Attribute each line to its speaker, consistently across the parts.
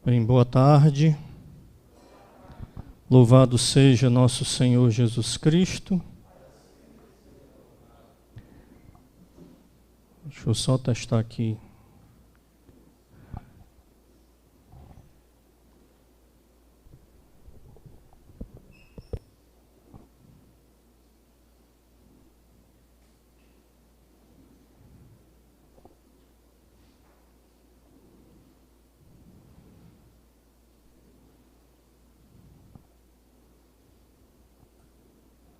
Speaker 1: Bem, boa tarde. Louvado seja nosso Senhor Jesus Cristo. Deixa eu só testar aqui.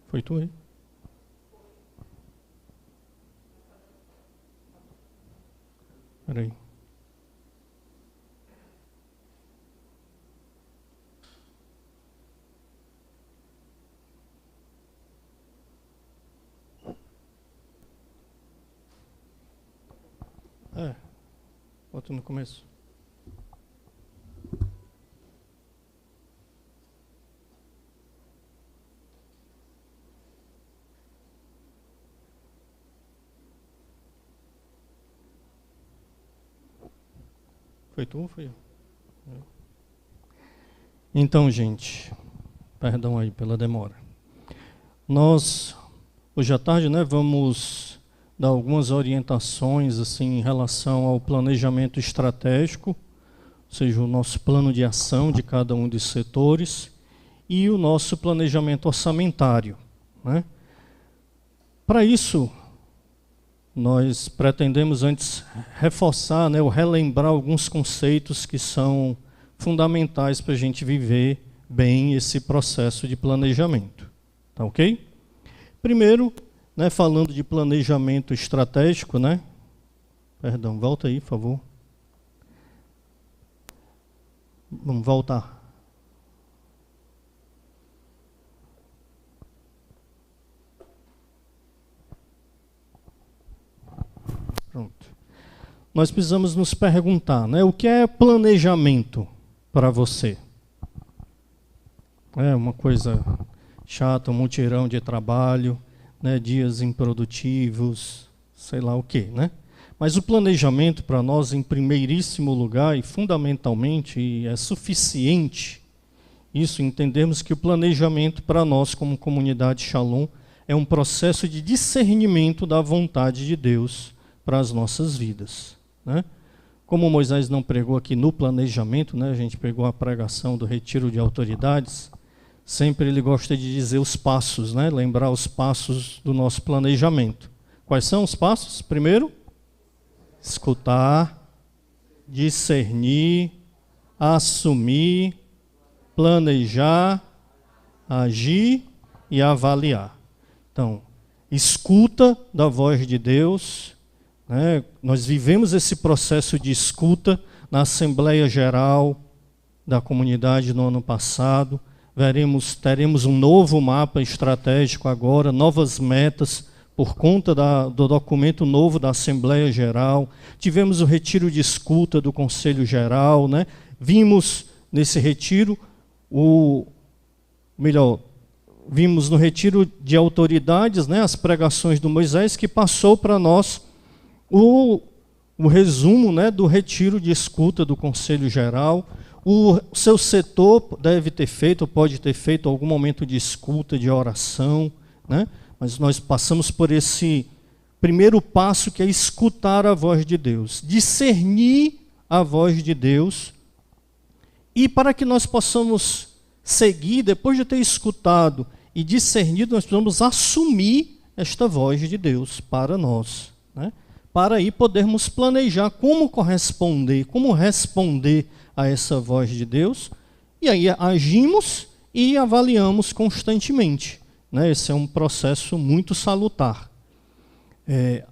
Speaker 1: Foi tu aí? Espera aí. Bota no começo. Foi tu ou foi eu? Então, gente, perdão aí pela demora. Nós, hoje à tarde, vamos dar algumas orientações assim, em relação ao planejamento estratégico, ou seja, o nosso plano de ação de cada um dos setores e o nosso planejamento orçamentário. Para isso, nós pretendemos antes reforçar, ou relembrar alguns conceitos que são fundamentais para a gente viver bem esse processo de planejamento. Tá ok? Primeiro, falando de planejamento estratégico, Perdão, volta aí, por favor. Vamos voltar. Pronto. Nós precisamos nos perguntar, o que é planejamento para você? É uma coisa chata, um mutirão de trabalho, dias improdutivos, sei lá o quê, Mas o planejamento para nós, em primeiríssimo lugar e fundamentalmente, e é suficiente isso, entendermos que o planejamento para nós, como comunidade Shalom, é um processo de discernimento da vontade de Deus para as nossas vidas. Como Moisés não pregou aqui no planejamento, a gente pegou a pregação do retiro de autoridades, sempre ele gosta de dizer os passos, lembrar os passos do nosso planejamento. Quais são os passos? Primeiro, escutar, discernir, assumir, planejar, agir e avaliar. Então, escuta da voz de Deus. Nós vivemos esse processo de escuta na Assembleia Geral da comunidade no ano passado. Teremos um novo mapa estratégico agora, novas metas por conta do documento novo da Assembleia Geral. Tivemos o retiro de escuta do Conselho Geral. Vimos nesse retiro, vimos no retiro de autoridades, as pregações do Moisés, que passou para nós o resumo do retiro de escuta do Conselho Geral. O seu setor deve ter feito, pode ter feito algum momento de escuta, de oração, mas nós passamos por esse primeiro passo, que é escutar a voz de Deus, discernir a voz de Deus, e para que nós possamos seguir, depois de ter escutado e discernido, nós precisamos assumir esta voz de Deus para nós, para aí podermos planejar como corresponder, como responder a essa voz de Deus, e aí agimos e avaliamos constantemente. Esse é um processo muito salutar.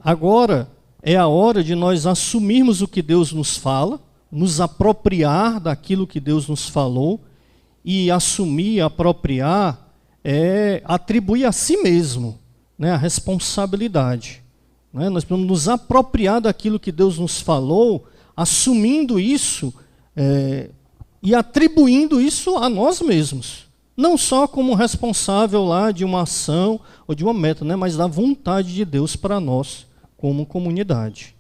Speaker 1: Agora é a hora de nós assumirmos o que Deus nos fala, nos apropriar daquilo que Deus nos falou, e assumir, apropriar, atribuir a si mesmo a responsabilidade. Nós precisamos nos apropriar daquilo que Deus nos falou, assumindo isso e atribuindo isso a nós mesmos. Não só como responsável lá de uma ação ou de uma meta, mas da vontade de Deus para nós como comunidade.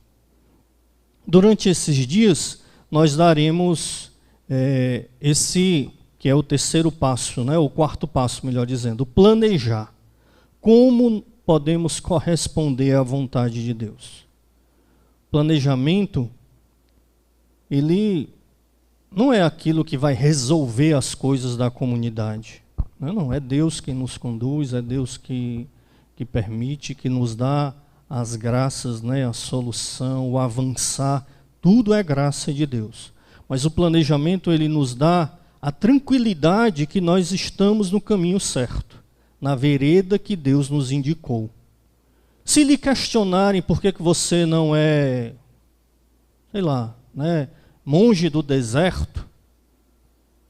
Speaker 1: Durante esses dias, nós daremos esse que é o terceiro passo, né, o quarto passo, melhor dizendo, planejar. Como podemos corresponder à vontade de Deus? Planejamento, ele não é aquilo que vai resolver as coisas da comunidade. Não, é Deus quem nos conduz, é Deus que permite, que nos dá as graças, né, a solução, o avançar, tudo é graça de Deus. Mas o planejamento, ele nos dá a tranquilidade que nós estamos no caminho certo, na vereda que Deus nos indicou. Se lhe questionarem por que você não é, sei lá, né, monge do deserto,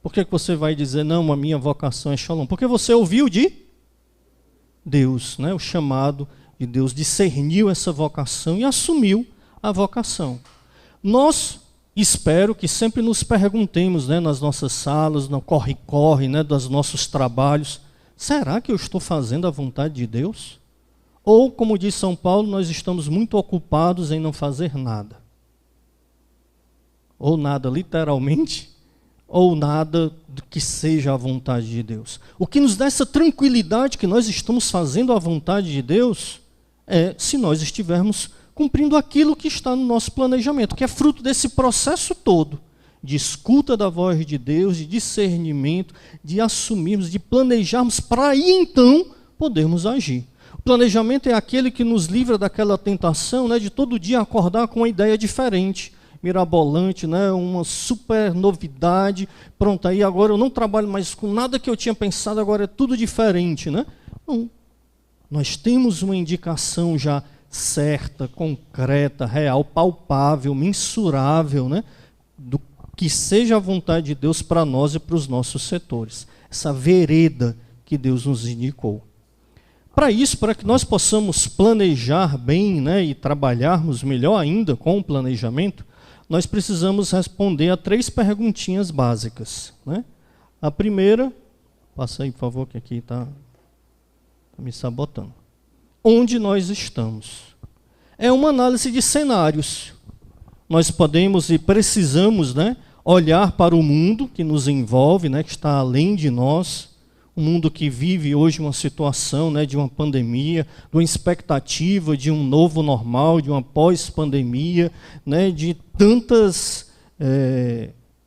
Speaker 1: por que você vai dizer, não, a minha vocação é Shalom? Porque você ouviu de Deus, né, o chamado de Deus, discerniu essa vocação e assumiu a vocação. Nós, espero que sempre nos perguntemos, né, nas nossas salas, no corre-corre, né, dos nossos trabalhos, será que eu estou fazendo a vontade de Deus? Ou, como diz São Paulo, nós estamos muito ocupados em não fazer nada. Ou nada literalmente, ou nada que seja a vontade de Deus. O que nos dá essa tranquilidade que nós estamos fazendo a vontade de Deus é se nós estivermos cumprindo aquilo que está no nosso planejamento, que é fruto desse processo todo, de escuta da voz de Deus, de discernimento, de assumirmos, de planejarmos, para aí então podermos agir. O planejamento é aquele que nos livra daquela tentação, né, de todo dia acordar com uma ideia diferente, mirabolante, né, uma super novidade, pronto, aí agora eu não trabalho mais com nada que eu tinha pensado, agora é tudo diferente, né? Não. Nós temos uma indicação já certa, concreta, real, palpável, mensurável, né, do que seja a vontade de Deus para nós e para os nossos setores. Essa vereda que Deus nos indicou. Para isso, para que nós possamos planejar bem, né, e trabalharmos melhor ainda com o planejamento, nós precisamos responder a 3 perguntinhas básicas, né? A primeira, passa aí por favor, que aqui está me sabotando. Onde nós estamos? É uma análise de cenários. Nós podemos e precisamos, né, olhar para o mundo que nos envolve, né, que está além de nós, um mundo que vive hoje uma situação, né, de uma pandemia, de uma expectativa de um novo normal, de uma pós-pandemia, né, de tantas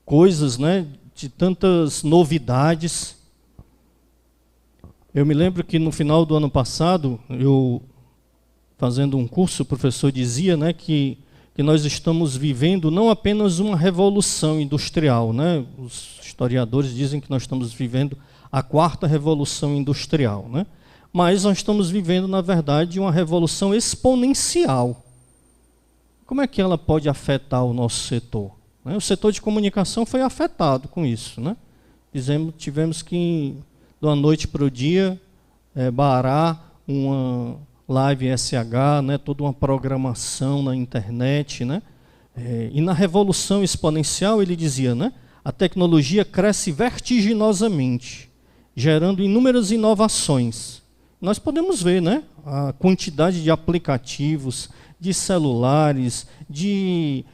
Speaker 1: coisas, né, de tantas novidades. Eu me lembro que no final do ano passado, eu fazendo um curso, o professor dizia, né, que nós estamos vivendo não apenas uma revolução industrial, né? Os historiadores dizem que nós estamos vivendo a 4ª revolução industrial, né? Mas nós estamos vivendo, na verdade, uma revolução exponencial. Como é que ela pode afetar o nosso setor? O setor de comunicação foi afetado com isso, né? Tivemos que, de uma noite para o dia, barar uma live SH, né, toda uma programação na internet, né? E na revolução exponencial ele dizia, né, a tecnologia cresce vertiginosamente, gerando inúmeras inovações. Nós podemos ver, né, a quantidade de aplicativos, de celulares, de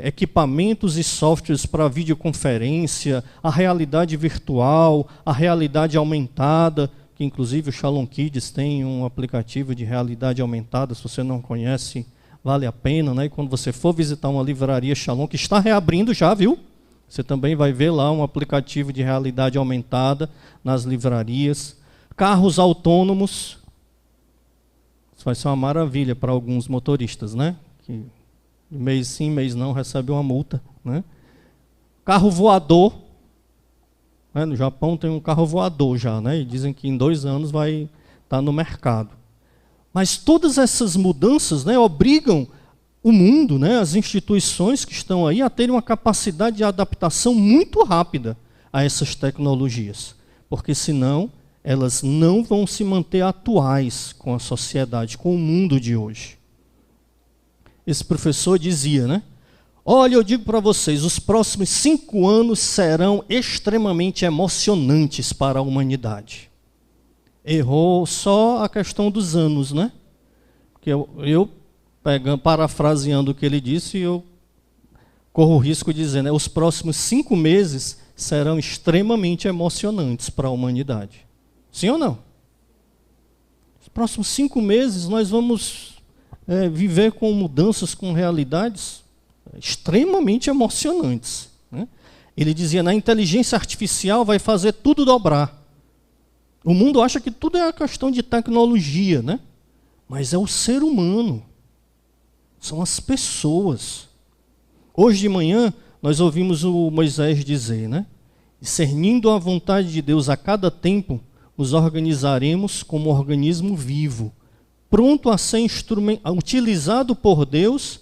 Speaker 1: equipamentos e softwares para videoconferência, a realidade virtual, a realidade aumentada, que inclusive o Shalom Kids tem um aplicativo de realidade aumentada, se você não conhece, vale a pena, né? E quando você for visitar uma livraria Shalom, que está reabrindo já, viu? Você também vai ver lá um aplicativo de realidade aumentada nas livrarias. Carros autônomos, isso vai ser uma maravilha para alguns motoristas, né? Que mês sim, mês não, recebe uma multa, né? Carro voador, no Japão tem um carro voador já, né? E dizem que em 2 anos vai estar no mercado. Mas todas essas mudanças, né, obrigam o mundo, né, as instituições que estão aí, a terem uma capacidade de adaptação muito rápida a essas tecnologias. Porque senão elas não vão se manter atuais com a sociedade, com o mundo de hoje. Esse professor dizia, né? Olha, eu digo para vocês, os próximos 5 anos serão extremamente emocionantes para a humanidade. Errou só a questão dos anos, né? Porque eu parafraseando o que ele disse, eu corro o risco de dizer, né, os próximos 5 meses serão extremamente emocionantes para a humanidade. Sim ou não? Os próximos 5 meses nós vamos viver com mudanças, com realidades extremamente emocionantes, né? Ele dizia, a inteligência artificial vai fazer tudo dobrar. O mundo acha que tudo é uma questão de tecnologia, né? Mas é o ser humano. São as pessoas. Hoje de manhã, nós ouvimos o Moisés dizer, né? Discernindo a vontade de Deus a cada tempo, nos organizaremos como organismo vivo, pronto a ser utilizado por Deus,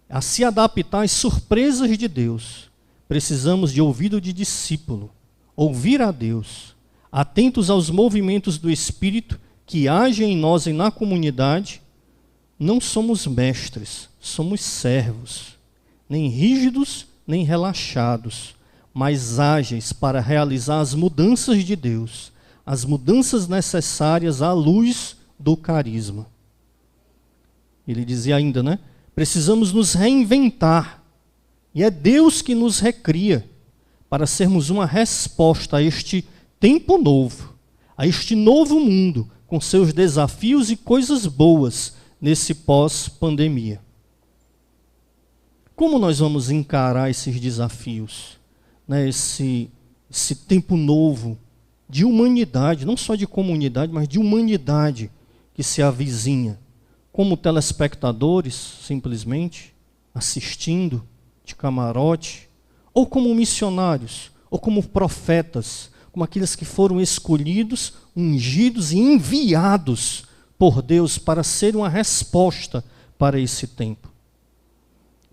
Speaker 1: a se adaptar às surpresas de Deus. Precisamos de ouvido de discípulo, ouvir a Deus, atentos aos movimentos do Espírito que agem em nós e na comunidade. Não somos mestres, somos servos, nem rígidos, nem relaxados, mas ágeis para realizar as mudanças de Deus, as mudanças necessárias à luz do carisma. Ele dizia ainda, né? Precisamos nos reinventar, e é Deus que nos recria para sermos uma resposta a este tempo novo, a este novo mundo, com seus desafios e coisas boas nesse pós-pandemia. Como nós vamos encarar esses desafios, né? Esse tempo novo de humanidade, não só de comunidade, mas de humanidade que se avizinha, como telespectadores, simplesmente, assistindo de camarote, ou como missionários, ou como profetas, como aqueles que foram escolhidos, ungidos e enviados por Deus para ser uma resposta para esse tempo.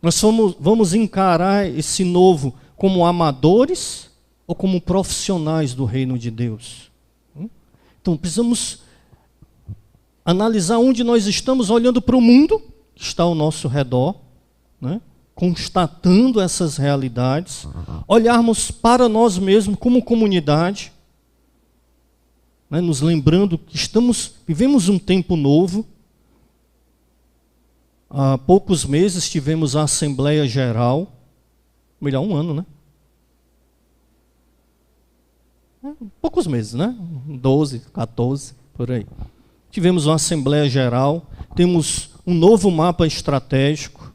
Speaker 1: Nós vamos encarar esse novo como amadores ou como profissionais do reino de Deus. Então precisamos analisar onde nós estamos olhando para o mundo que está ao nosso redor, né? Constatando essas realidades, olharmos para nós mesmos como comunidade, né? Nos lembrando que vivemos um tempo novo. Há poucos meses tivemos a Assembleia Geral, melhor, 1 ano, né? Poucos meses, né? 12, 14, por aí. Tivemos uma Assembleia Geral, temos um novo mapa estratégico,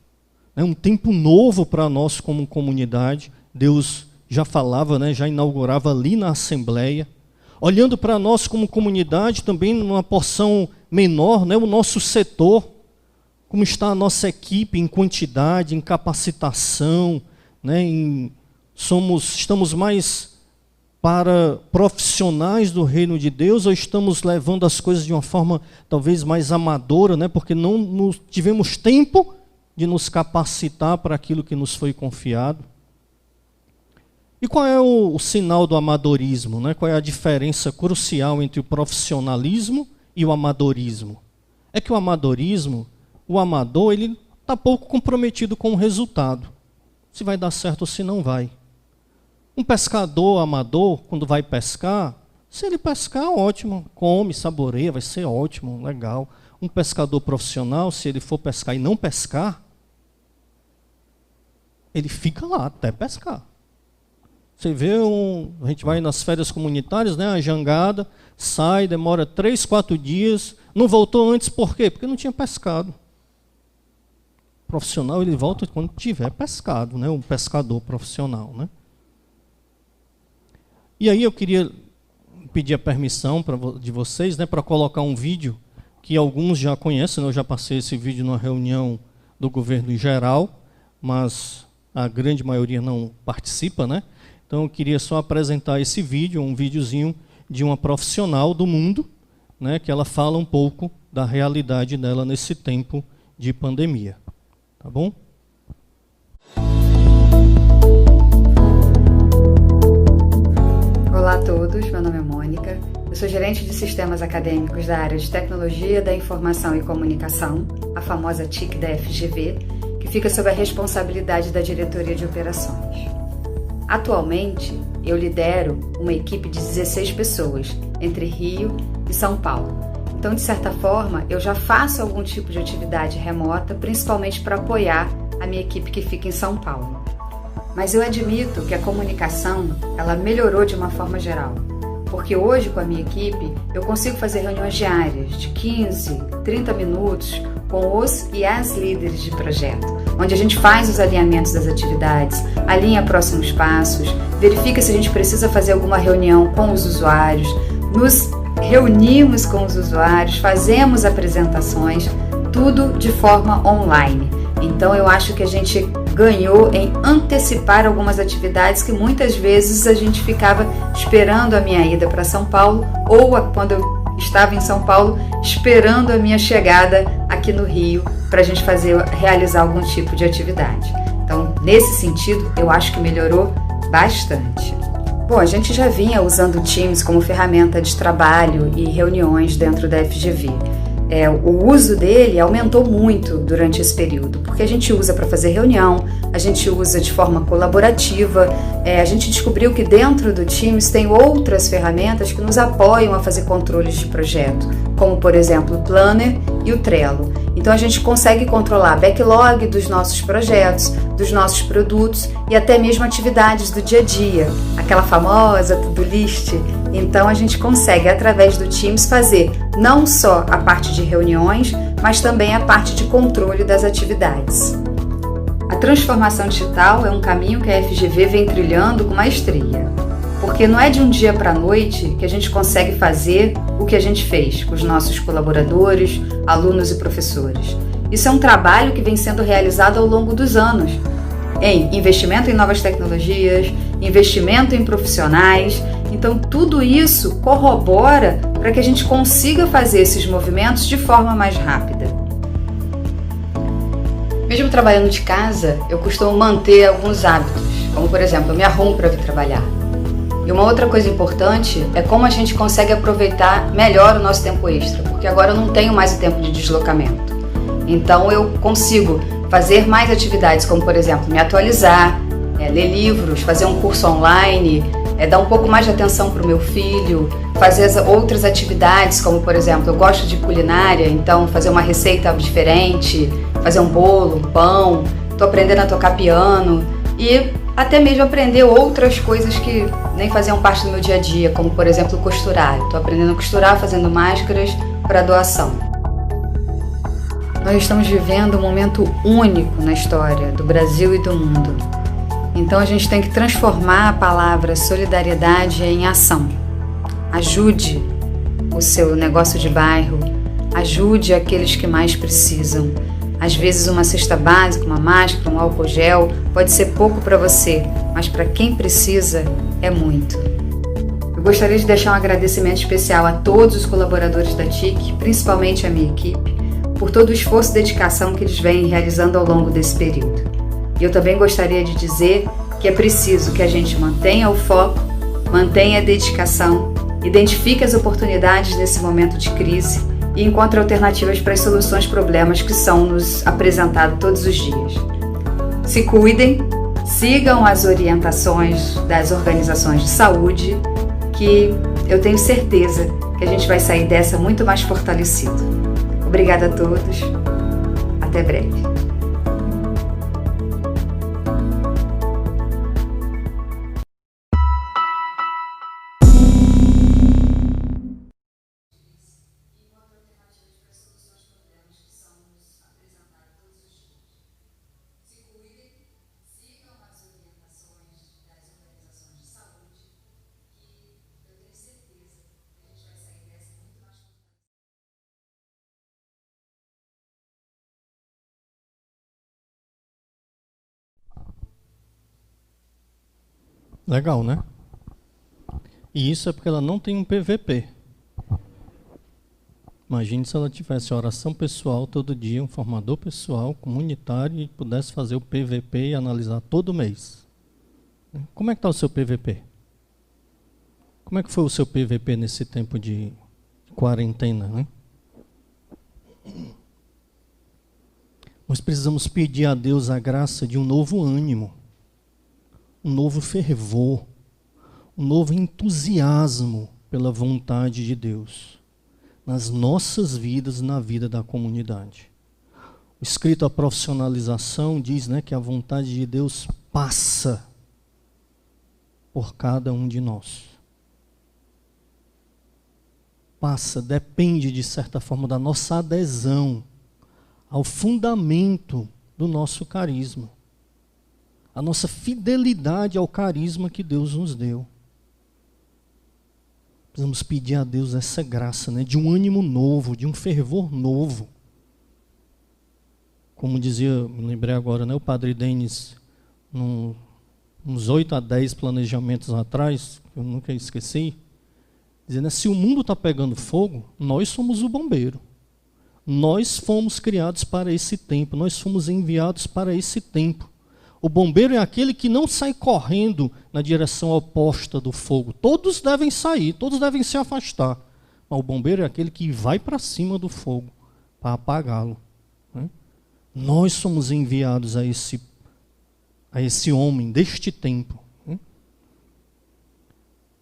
Speaker 1: né? Um tempo novo para nós como comunidade. Deus já falava, né? Já inaugurava ali na Assembleia. Olhando para nós como comunidade, também numa porção menor, né? O nosso setor, como está a nossa equipe em quantidade, em capacitação, né? Estamos mais para profissionais do reino de Deus, ou estamos levando as coisas de uma forma talvez mais amadora, né? Porque não tivemos tempo de nos capacitar para aquilo que nos foi confiado. E qual é o sinal do amadorismo, né? Qual é a diferença crucial entre o profissionalismo e o amadorismo? É que o amadorismo, o amador, ele está pouco comprometido com o resultado, se vai dar certo ou se não vai. Um pescador amador, quando vai pescar, se ele pescar, ótimo, come, saboreia, vai ser ótimo, legal. Um pescador profissional, se ele for pescar e não pescar, ele fica lá até pescar. Você vê, a gente vai nas férias comunitárias, né, a jangada, sai, demora 3, 4 dias, não voltou antes, por quê? Porque não tinha pescado. O profissional, ele volta quando tiver pescado, né, um pescador profissional, né. E aí eu queria pedir a permissão de vocês, né, para colocar um vídeo que alguns já conhecem, né, eu já passei esse vídeo numa reunião do governo em geral, mas a grande maioria não participa, né? Então eu queria só apresentar esse vídeo, um videozinho de uma profissional do mundo, né, que ela fala um pouco da realidade dela nesse tempo de pandemia. Tá bom?
Speaker 2: Olá a todos, meu nome é Mônica, eu sou gerente de sistemas acadêmicos da área de Tecnologia da Informação e Comunicação, a famosa TIC da FGV, que fica sob a responsabilidade da Diretoria de Operações. Atualmente, eu lidero uma equipe de 16 pessoas, entre Rio e São Paulo. Então, de certa forma, eu já faço algum tipo de atividade remota, principalmente para apoiar a minha equipe que fica em São Paulo. Mas eu admito que a comunicação, ela melhorou de uma forma geral. Porque hoje, com a minha equipe, eu consigo fazer reuniões diárias de 15, 30 minutos com os e as líderes de projeto, onde a gente faz os alinhamentos das atividades, alinha próximos passos, verifica se a gente precisa fazer alguma reunião com os usuários, nos reunimos com os usuários, fazemos apresentações, tudo de forma online. Então eu acho que a gente ganhou em antecipar algumas atividades que muitas vezes a gente ficava esperando a minha ida para São Paulo ou quando eu estava em São Paulo esperando a minha chegada aqui no Rio para a gente realizar algum tipo de atividade. Então, nesse sentido, eu acho que melhorou bastante. Bom, a gente já vinha usando o Teams como ferramenta de trabalho e reuniões dentro da FGV. O uso dele aumentou muito durante esse período, porque a gente usa para fazer reunião, a gente usa de forma colaborativa, a gente descobriu que dentro do Teams tem outras ferramentas que nos apoiam a fazer controles de projeto, como por exemplo o Planner e o Trello. Então a gente consegue controlar backlog dos nossos projetos, dos nossos produtos e até mesmo atividades do dia a dia, aquela famosa to-do list. Então a gente consegue através do Teams fazer não só a parte de reuniões, mas também a parte de controle das atividades. A transformação digital é um caminho que a FGV vem trilhando com maestria, porque não é de um dia para a noite que a gente consegue fazer o que a gente fez com os nossos colaboradores, alunos e professores. Isso é um trabalho que vem sendo realizado ao longo dos anos, em investimento em novas tecnologias, investimento em profissionais. Então tudo isso corrobora para que a gente consiga fazer esses movimentos de forma mais rápida. Mesmo trabalhando de casa, eu costumo manter alguns hábitos, como por exemplo, eu me arrumo para vir trabalhar. E uma outra coisa importante é como a gente consegue aproveitar melhor o nosso tempo extra, porque agora eu não tenho mais o tempo de deslocamento. Então eu consigo fazer mais atividades, como por exemplo, me atualizar, ler livros, fazer um curso online, dar um pouco mais de atenção para o meu filho, fazer outras atividades, como por exemplo, eu gosto de culinária, então fazer uma receita diferente, fazer um bolo, um pão, estou aprendendo a tocar piano e até mesmo aprender outras coisas que nem faziam parte do meu dia a dia, como por exemplo costurar. Estou aprendendo a costurar fazendo máscaras para doação. Nós estamos vivendo um momento único na história do Brasil e do mundo. Então a gente tem que transformar a palavra solidariedade em ação. Ajude o seu negócio de bairro, ajude aqueles que mais precisam. Às vezes uma cesta básica, uma máscara, um álcool gel pode ser pouco para você, mas para quem precisa é muito. Eu gostaria de deixar um agradecimento especial a todos os colaboradores da TIC, principalmente a minha equipe, por todo o esforço e dedicação que eles vêm realizando ao longo desse período. E eu também gostaria de dizer que é preciso que a gente mantenha o foco, mantenha a dedicação, identifique as oportunidades nesse momento de crise e encontre alternativas para as soluções problemas que são nos apresentados todos os dias. Se cuidem, sigam as orientações das organizações de saúde, que eu tenho certeza que a gente vai sair dessa muito mais fortalecido. Obrigada a todos, até breve.
Speaker 1: Legal, né? E isso é porque ela não tem um PVP. Imagine se ela tivesse oração pessoal todo dia, um formador pessoal, comunitário, e pudesse fazer o PVP e analisar todo mês. Como é que está o seu PVP? Como é que foi o seu PVP nesse tempo de quarentena, né? Nós precisamos pedir a Deus a graça de um novo ânimo, um novo fervor, um novo entusiasmo pela vontade de Deus nas nossas vidas, na vida da comunidade. O escrito A Profissionalização diz, né, que a vontade de Deus passa por cada um de nós. Passa, depende de certa forma da nossa adesão ao fundamento do nosso carisma. A nossa fidelidade ao carisma que Deus nos deu. Precisamos pedir a Deus essa graça, né, de um ânimo novo, de um fervor novo. Como dizia, me lembrei agora, né, o Padre Denis, uns 8 a 10 planejamentos atrás, eu nunca esqueci, dizendo, se o mundo está pegando fogo, nós somos o bombeiro. Nós fomos criados para esse tempo, nós fomos enviados para esse tempo. O bombeiro é aquele que não sai correndo na direção oposta do fogo. Todos devem sair, todos devem se afastar. Mas o bombeiro é aquele que vai para cima do fogo para apagá-lo. Né? Nós somos enviados a esse homem deste tempo. Né?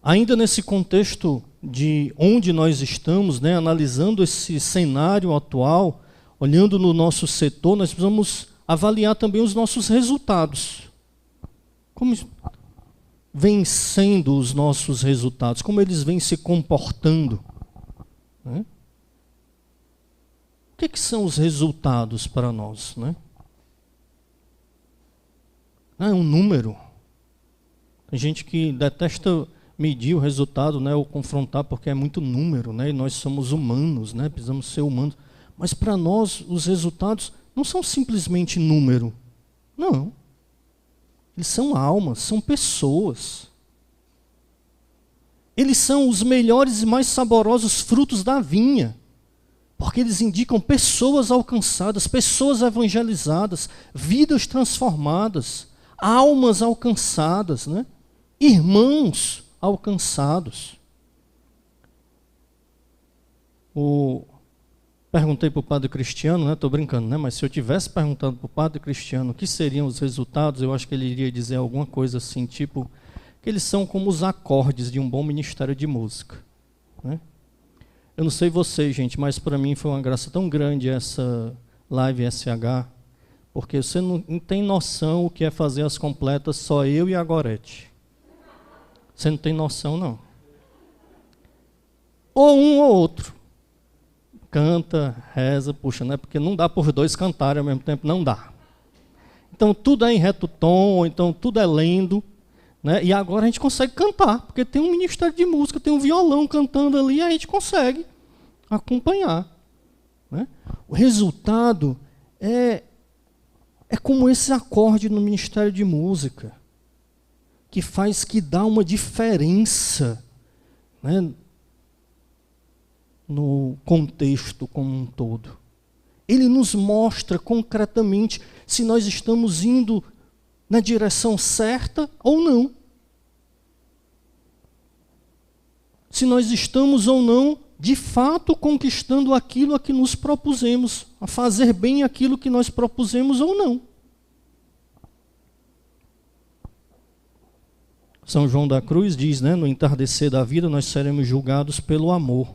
Speaker 1: Ainda nesse contexto de onde nós estamos, né, analisando esse cenário atual, olhando no nosso setor, nós precisamos avaliar também os nossos resultados. Como vêm sendo os nossos resultados? Como eles vêm se comportando? Né? O que são os resultados para nós? Né? É um número. Tem gente que detesta medir o resultado, né, ou confrontar, porque é muito número, né, e nós somos humanos, né, precisamos ser humanos. Mas para nós, os resultados não são simplesmente número. Não. Eles são almas, são pessoas. Eles são os melhores e mais saborosos frutos da vinha. Porque eles indicam pessoas alcançadas, pessoas evangelizadas, vidas transformadas, almas alcançadas, né? Irmãos alcançados. Perguntei para o padre Cristiano, estou brincando, né? Mas se eu tivesse perguntado para o padre Cristiano o que seriam os resultados, eu acho que ele iria dizer alguma coisa assim, tipo, que eles são como os acordes de um bom ministério de música. Né? Eu não sei vocês, gente, mas para mim foi uma graça tão grande essa live SH, porque você não tem noção o que é fazer as completas só eu e a Gorete. Você não tem noção, não. Ou um ou outro. Canta, reza, puxa, né? Porque não dá por dois cantarem ao mesmo tempo, não dá. Então tudo é em reto tom, então tudo é lendo, né? E agora a gente consegue cantar, porque tem um ministério de música, tem um violão cantando ali, e a gente consegue acompanhar. Né? O resultado é como esse acorde no ministério de música, que dá uma diferença, né, no contexto como um todo. Ele nos mostra concretamente se nós estamos indo na direção certa ou não. Se nós estamos ou não, de fato, conquistando aquilo a que nos propusemos, a fazer bem aquilo que nós propusemos ou não. São João da Cruz diz, né, no entardecer da vida nós seremos julgados pelo amor.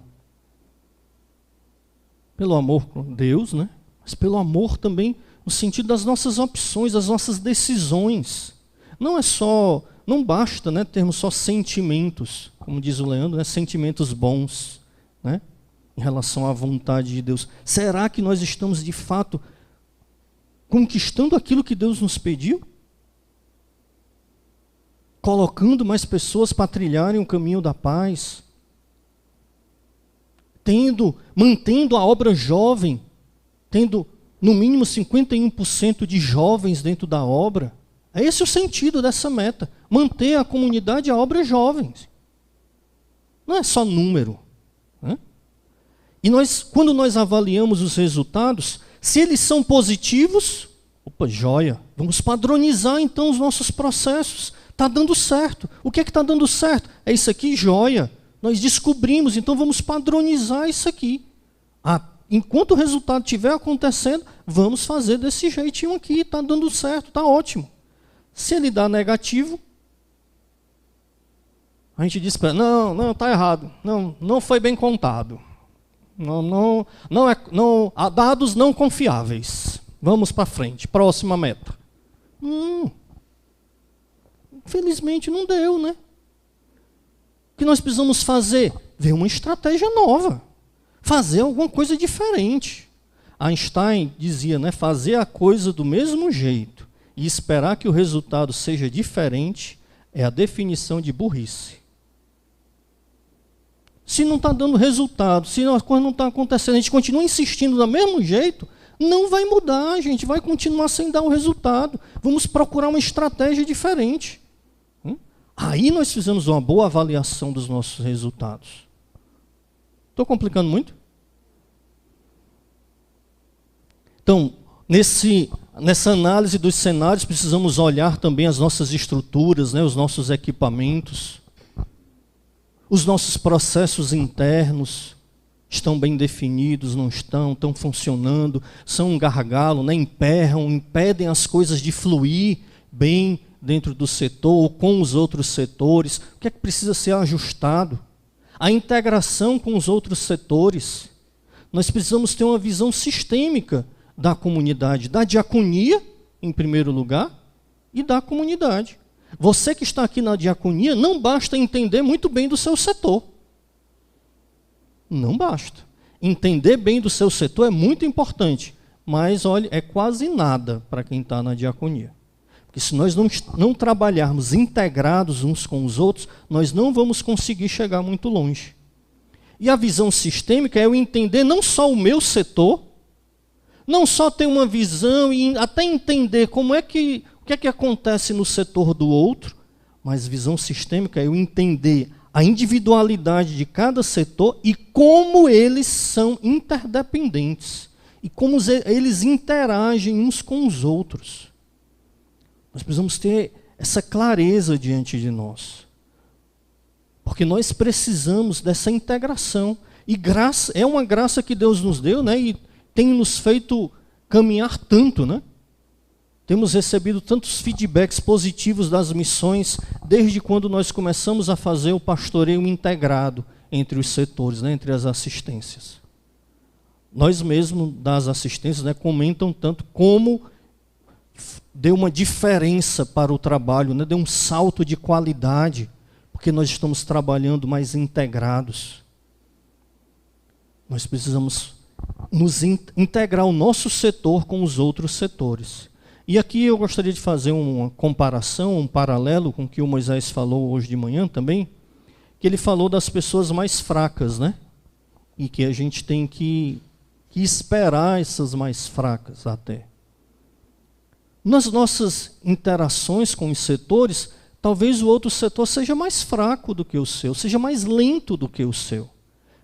Speaker 1: Pelo amor por Deus, né? Mas pelo amor também no sentido das nossas opções, das nossas decisões. Não basta, né, termos só sentimentos, como diz o Leandro, né, sentimentos bons, né, em relação à vontade de Deus. Será que nós estamos de fato conquistando aquilo que Deus nos pediu? Colocando mais pessoas para trilharem o caminho da paz? Mantendo a obra jovem, tendo no mínimo 51% de jovens dentro da obra? É esse o sentido dessa meta, manter a comunidade e a obra jovens. Não é só número. Né? E quando nós avaliamos os resultados, se eles são positivos, joia, vamos padronizar então os nossos processos. Está dando certo. O que é que está dando certo? É isso aqui, joia. Nós descobrimos, então vamos padronizar isso aqui. Enquanto o resultado estiver acontecendo, vamos fazer desse jeitinho aqui. Está dando certo, está ótimo. Se ele dá negativo, a gente diz para ele, não, está errado. Não foi bem contado. Há dados não confiáveis. Vamos para frente. Próxima meta. Infelizmente não deu, né? O que nós precisamos fazer? Ver uma estratégia nova. Fazer alguma coisa diferente. Einstein dizia, né? Fazer a coisa do mesmo jeito e esperar que o resultado seja diferente é a definição de burrice. Se não está dando resultado, se a coisa não está acontecendo, a gente continua insistindo do mesmo jeito, não vai mudar, a gente vai continuar sem dar o resultado. Vamos procurar uma estratégia diferente. Aí nós fizemos uma boa avaliação dos nossos resultados. Estou complicando muito? Então, nessa análise dos cenários, precisamos olhar também as nossas estruturas, né, os nossos equipamentos, os nossos processos internos. Estão bem definidos, não estão funcionando, são um gargalo, né? Impedem as coisas de fluir bem dentro do setor ou com os outros setores. O que é que precisa ser ajustado? A integração com os outros setores. Nós precisamos ter uma visão sistêmica da comunidade, da diaconia, em primeiro lugar, e da comunidade. Você que está aqui na diaconia, não basta entender muito bem do seu setor. Não basta. Entender bem do seu setor é muito importante, mas olha, é quase nada para quem está na diaconia. Porque se nós não trabalharmos integrados uns com os outros, nós não vamos conseguir chegar muito longe. E a visão sistêmica é eu entender não só o meu setor, não só ter uma visão e até entender o que é que acontece no setor do outro, mas visão sistêmica é eu entender a individualidade de cada setor e como eles são interdependentes e como eles interagem uns com os outros. Nós precisamos ter essa clareza diante de nós, porque nós precisamos dessa integração. E graça, é uma graça que Deus nos deu, né? E tem nos feito caminhar tanto, né? Temos recebido tantos feedbacks positivos das missões desde quando nós começamos a fazer o pastoreio integrado entre os setores, né, entre as assistências. Nós mesmos das assistências, né, comentam tanto como deu uma diferença para o trabalho, né, deu um salto de qualidade, porque nós estamos trabalhando mais integrados. Nós precisamos integrar o nosso setor com os outros setores. E aqui eu gostaria de fazer uma comparação, um paralelo com o que o Moisés falou hoje de manhã também, que ele falou das pessoas mais fracas, né? E que a gente tem que esperar essas mais fracas até. Nas nossas interações com os setores, talvez o outro setor seja mais fraco do que o seu, seja mais lento do que o seu.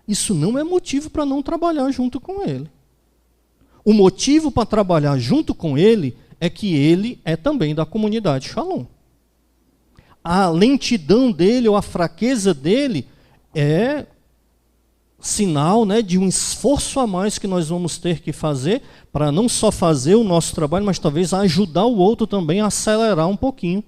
Speaker 1: Isso não é motivo para não trabalhar junto com ele. O motivo para trabalhar junto com ele é que ele é também da comunidade Shalom. A lentidão dele ou a fraqueza dele é sinal, né, de um esforço a mais que nós vamos ter que fazer para não só fazer o nosso trabalho, mas talvez ajudar o outro também a acelerar um pouquinho.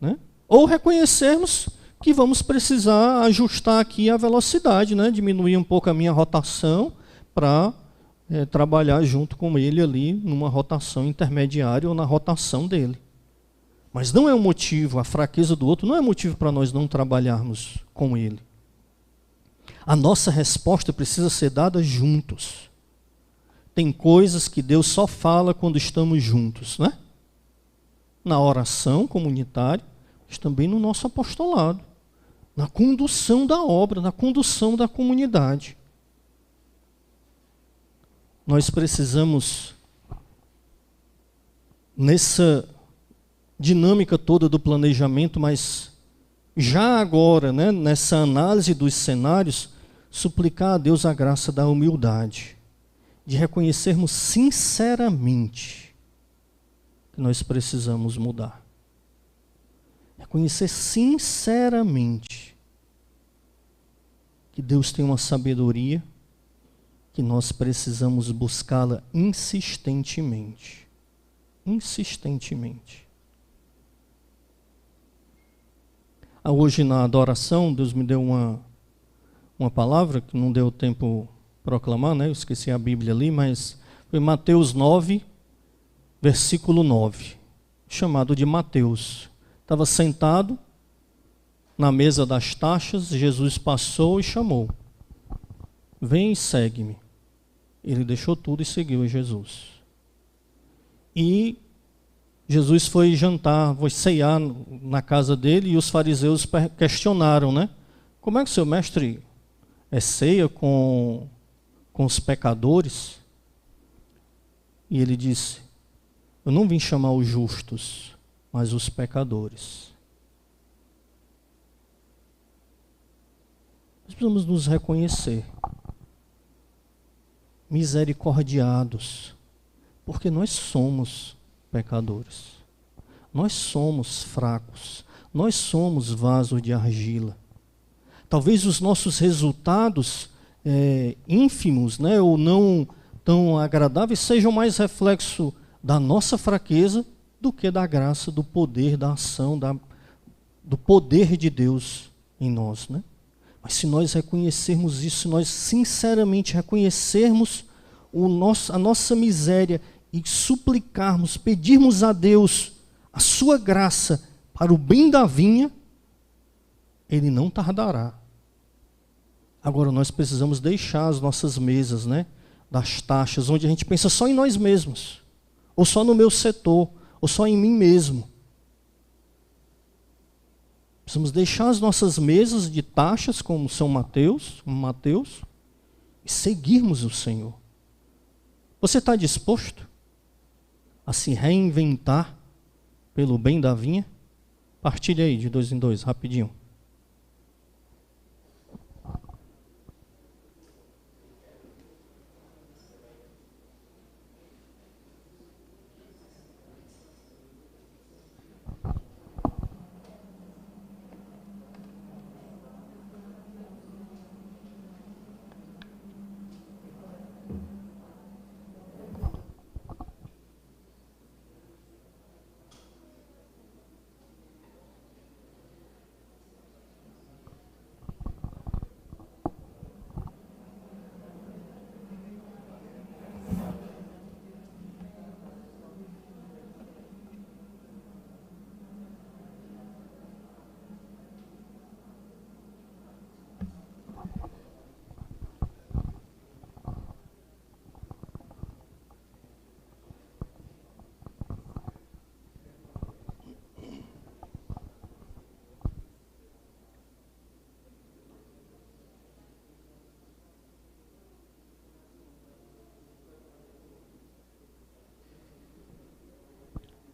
Speaker 1: Né? Ou reconhecermos que vamos precisar ajustar aqui a velocidade, né, diminuir um pouco a minha rotação para trabalhar junto com ele ali numa rotação intermediária ou na rotação dele. Mas não é um motivo, a fraqueza do outro não é motivo para nós não trabalharmos com ele. A nossa resposta precisa ser dada juntos. Tem coisas que Deus só fala quando estamos juntos, né? Na oração comunitária, mas também no nosso apostolado, na condução da obra, na condução da comunidade. Nós precisamos, nessa dinâmica toda do planejamento, mas já agora, né, nessa análise dos cenários, suplicar a Deus a graça da humildade, de reconhecermos sinceramente que nós precisamos mudar. Reconhecer sinceramente que Deus tem uma sabedoria, que nós precisamos buscá-la insistentemente. Insistentemente. Hoje na adoração, Deus me deu uma palavra que não deu tempo proclamar, né? Eu esqueci a Bíblia ali, mas foi Mateus 9, versículo 9, chamado de Mateus. estava sentado na mesa das taxas, Jesus passou e chamou: vem e segue-me. Ele deixou tudo e seguiu a Jesus. E Jesus foi jantar, foi ceiar na casa dele, e os fariseus questionaram, né? Como é que o seu mestre ceia com os pecadores? E ele disse: eu não vim chamar os justos, mas os pecadores. Nós precisamos nos reconhecer misericordiados, porque nós somos pecadores. Nós somos fracos. Nós somos vasos de argila. Talvez os nossos resultados ínfimos, né, ou não tão agradáveis, sejam mais reflexo da nossa fraqueza do que da graça, do poder, da ação, do poder de Deus em nós, né? Mas se nós reconhecermos isso, se nós sinceramente reconhecermos a nossa miséria e suplicarmos, pedirmos a Deus a sua graça para o bem da vinha, Ele não tardará. Agora nós precisamos deixar as nossas mesas, né, das taxas, onde a gente pensa só em nós mesmos, ou só no meu setor, ou só em mim mesmo. Precisamos deixar as nossas mesas de taxas, como São Mateus, e seguirmos o Senhor. Você está disposto a se reinventar pelo bem da vinha? Partilha aí de 2 em 2, rapidinho.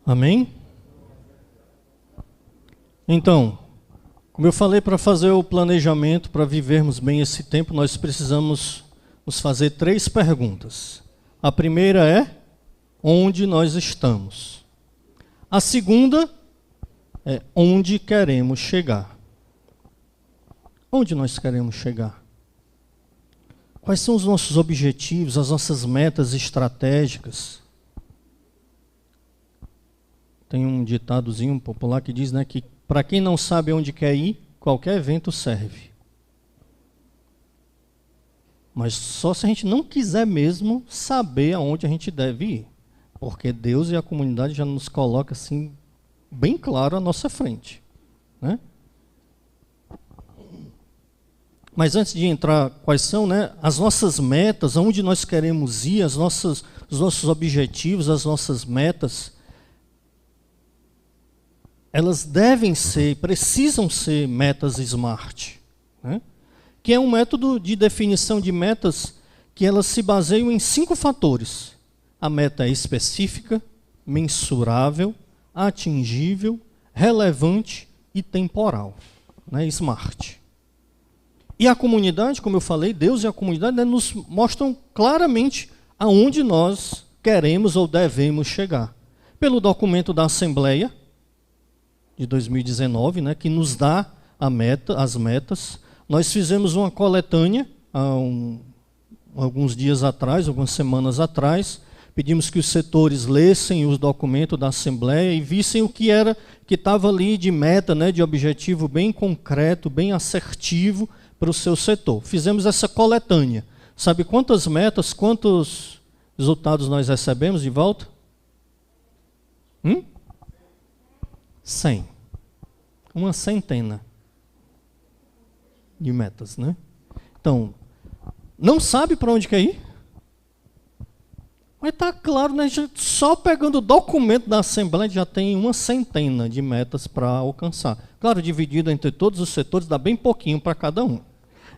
Speaker 1: Amém? Então, como eu falei, para fazer o planejamento, para vivermos bem esse tempo, nós precisamos nos fazer 3 perguntas. A primeira é: onde nós estamos? A segunda é: onde queremos chegar? Onde nós queremos chegar? Quais são os nossos objetivos, as nossas metas estratégicas? Tem um ditadozinho popular que diz, né, que para quem não sabe onde quer ir, qualquer evento serve. Mas só se a gente não quiser mesmo saber aonde a gente deve ir. Porque Deus e a comunidade já nos colocam assim, bem claro à nossa frente, né? Mas antes de entrar, quais são, né, as nossas metas, aonde nós queremos ir, os nossos objetivos, as nossas metas, elas precisam ser metas SMART, né? Que é um método de definição de metas que elas se baseiam em 5 fatores. A meta é específica, mensurável, atingível, relevante e temporal, né? SMART. E a comunidade, como eu falei, Deus e a comunidade, né, nos mostram claramente aonde nós queremos ou devemos chegar. Pelo documento da Assembleia de 2019, né, que nos dá as metas. Nós fizemos uma coletânea há alguns dias atrás, algumas semanas atrás. Pedimos que os setores lessem os documentos da Assembleia e vissem o que estava ali de meta, né, de objetivo bem concreto, bem assertivo para o seu setor. Fizemos essa coletânea. Sabe quantas metas, quantos resultados nós recebemos de volta? 100. Uma centena de metas, né? Então, não sabe para onde quer ir? Mas está claro, né? Só pegando o documento da Assembleia já tem uma centena de metas para alcançar. Claro, dividido entre todos os setores, dá bem pouquinho para cada um.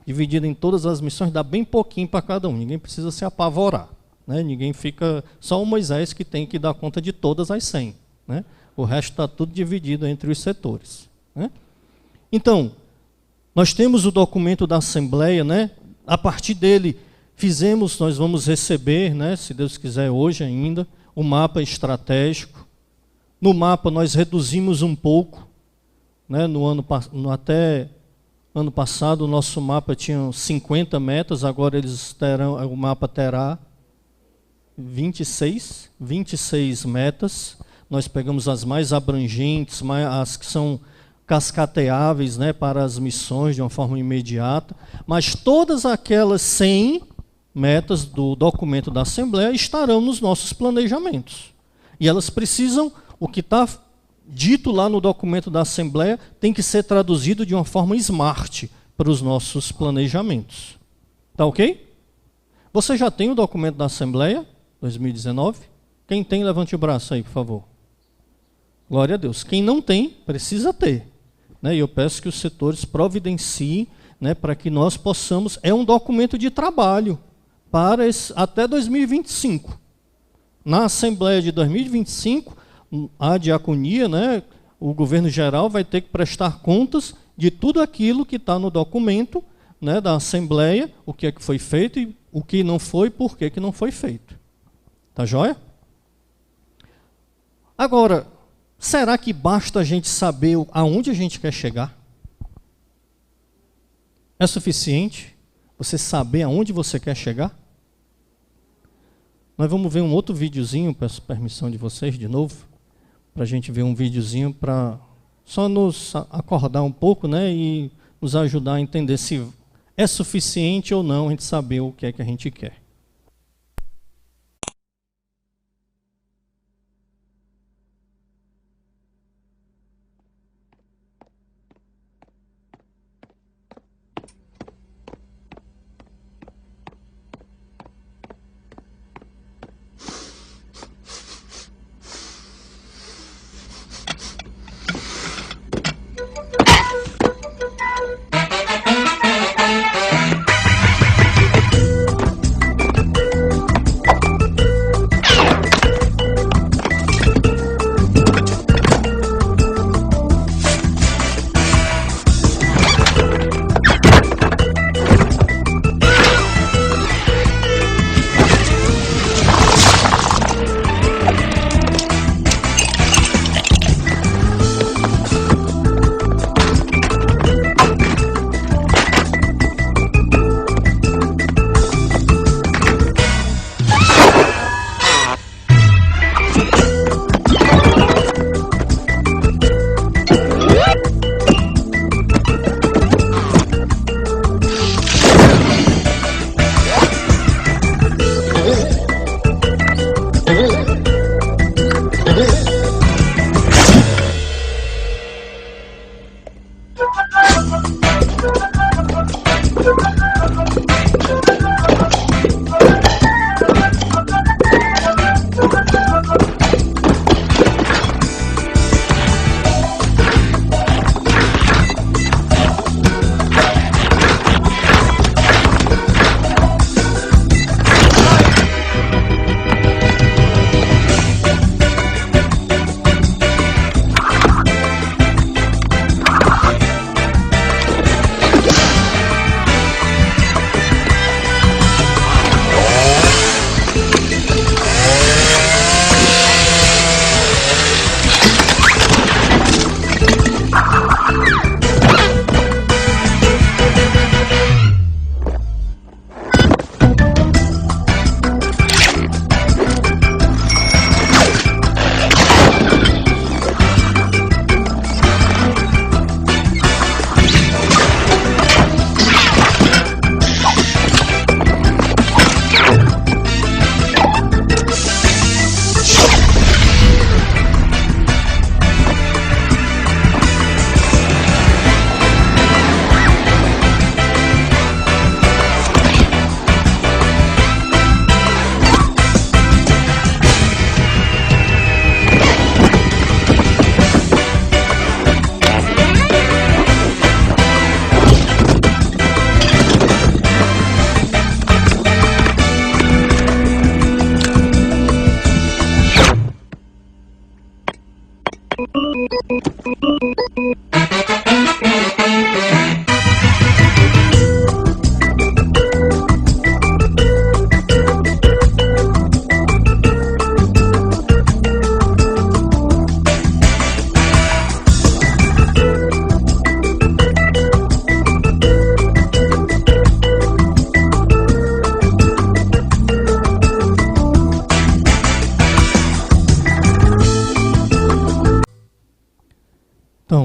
Speaker 1: Dividido em todas as missões, dá bem pouquinho para cada um. Ninguém precisa se apavorar, né? Ninguém fica... Só o Moisés que tem que dar conta de todas as 100. Né? O resto está tudo dividido entre os setores. Né? Então, nós temos o documento da Assembleia, né? A partir dele, nós vamos receber, né, se Deus quiser hoje ainda, o mapa estratégico. No mapa nós reduzimos um pouco, né, até ano passado o nosso mapa tinha 50 metas, agora o mapa terá 26 metas. Nós pegamos as mais abrangentes, as que são cascateáveis, né, para as missões de uma forma imediata, mas todas aquelas 100 metas do documento da Assembleia estarão nos nossos planejamentos. E elas precisam, o que está dito lá no documento da Assembleia tem que ser traduzido de uma forma smart para os nossos planejamentos. Tá ok? Você já tem o documento da Assembleia 2019? Quem tem, levante o braço aí, por favor. Glória a Deus. Quem não tem, precisa ter. Né? E eu peço que os setores providenciem, né, para que nós possamos... É um documento de trabalho para até 2025. Na Assembleia de 2025, a diaconia, né, o governo geral vai ter que prestar contas de tudo aquilo que está no documento, né, da Assembleia, o que é que foi feito e o que não foi, por que não foi feito. Tá joia? Agora, será que basta a gente saber aonde a gente quer chegar? É suficiente você saber aonde você quer chegar? Nós vamos ver um outro videozinho, peço permissão de vocês de novo, para a gente ver um videozinho para só nos acordar um pouco, né, e nos ajudar a entender se é suficiente ou não a gente saber o que é que a gente quer.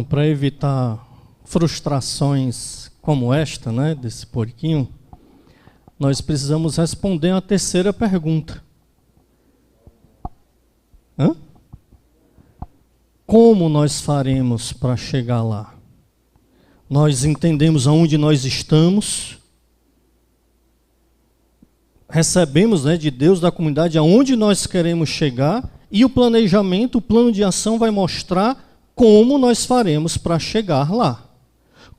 Speaker 1: Então, para evitar frustrações como esta, né, desse porquinho, nós precisamos responder a terceira pergunta. Como nós faremos para chegar lá? Nós entendemos aonde nós estamos, recebemos, né, de Deus, da comunidade, aonde nós queremos chegar, e o planejamento, o plano de ação vai mostrar como nós faremos para chegar lá.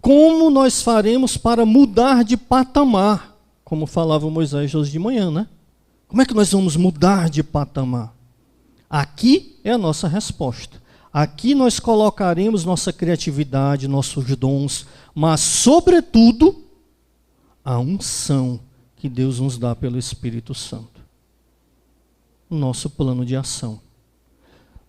Speaker 1: Como nós faremos para mudar de patamar, como falava Moisés hoje de manhã, né? Como é que nós vamos mudar de patamar? Aqui é a nossa resposta. Aqui nós colocaremos nossa criatividade, nossos dons, mas, sobretudo, a unção que Deus nos dá pelo Espírito Santo. O nosso plano de ação.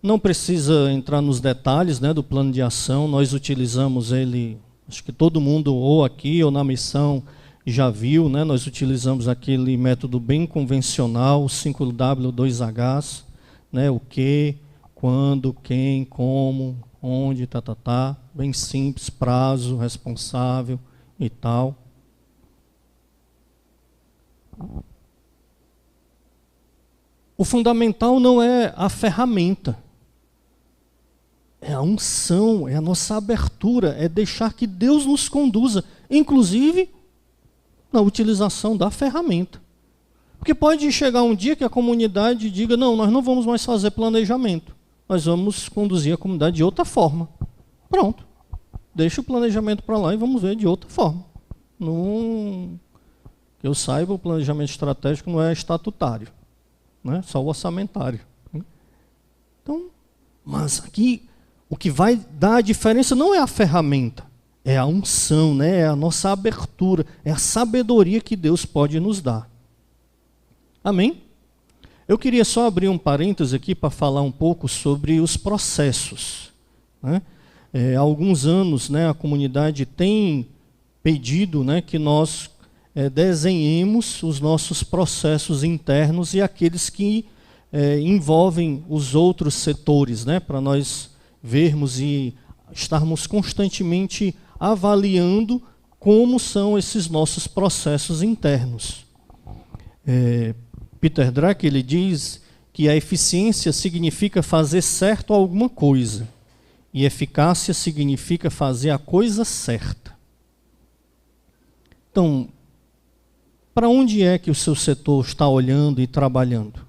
Speaker 1: Não precisa entrar nos detalhes, né, do plano de ação, nós utilizamos ele, acho que todo mundo, ou aqui ou na missão, já viu, né, nós utilizamos aquele método bem convencional, 5W, 2Hs, né, o que, quando, quem, como, onde, bem simples, prazo, responsável e tal. O fundamental não é a ferramenta, é a unção, é a nossa abertura, é deixar que Deus nos conduza, inclusive na utilização da ferramenta. Porque pode chegar um dia que a comunidade diga, não, nós não vamos mais fazer planejamento, nós vamos conduzir a comunidade de outra forma. Pronto, deixa o planejamento para lá e vamos ver de outra forma. Não, que eu saiba, o planejamento estratégico não é estatutário, né? Só o orçamentário. Então, mas aqui o que vai dar a diferença não é a ferramenta, é a unção, né? É a nossa abertura, é a sabedoria que Deus pode nos dar. Amém? Eu queria só abrir um parêntese aqui para falar um pouco sobre os processos, né? Há alguns anos, né, a comunidade tem pedido, né, que nós desenhemos os nossos processos internos e aqueles que envolvem os outros setores, né, para nós vermos e estarmos constantemente avaliando como são esses nossos processos internos. Peter Drucker, ele diz que a eficiência significa fazer certo alguma coisa e eficácia significa fazer a coisa certa. Então, para onde é que o seu setor está olhando e trabalhando?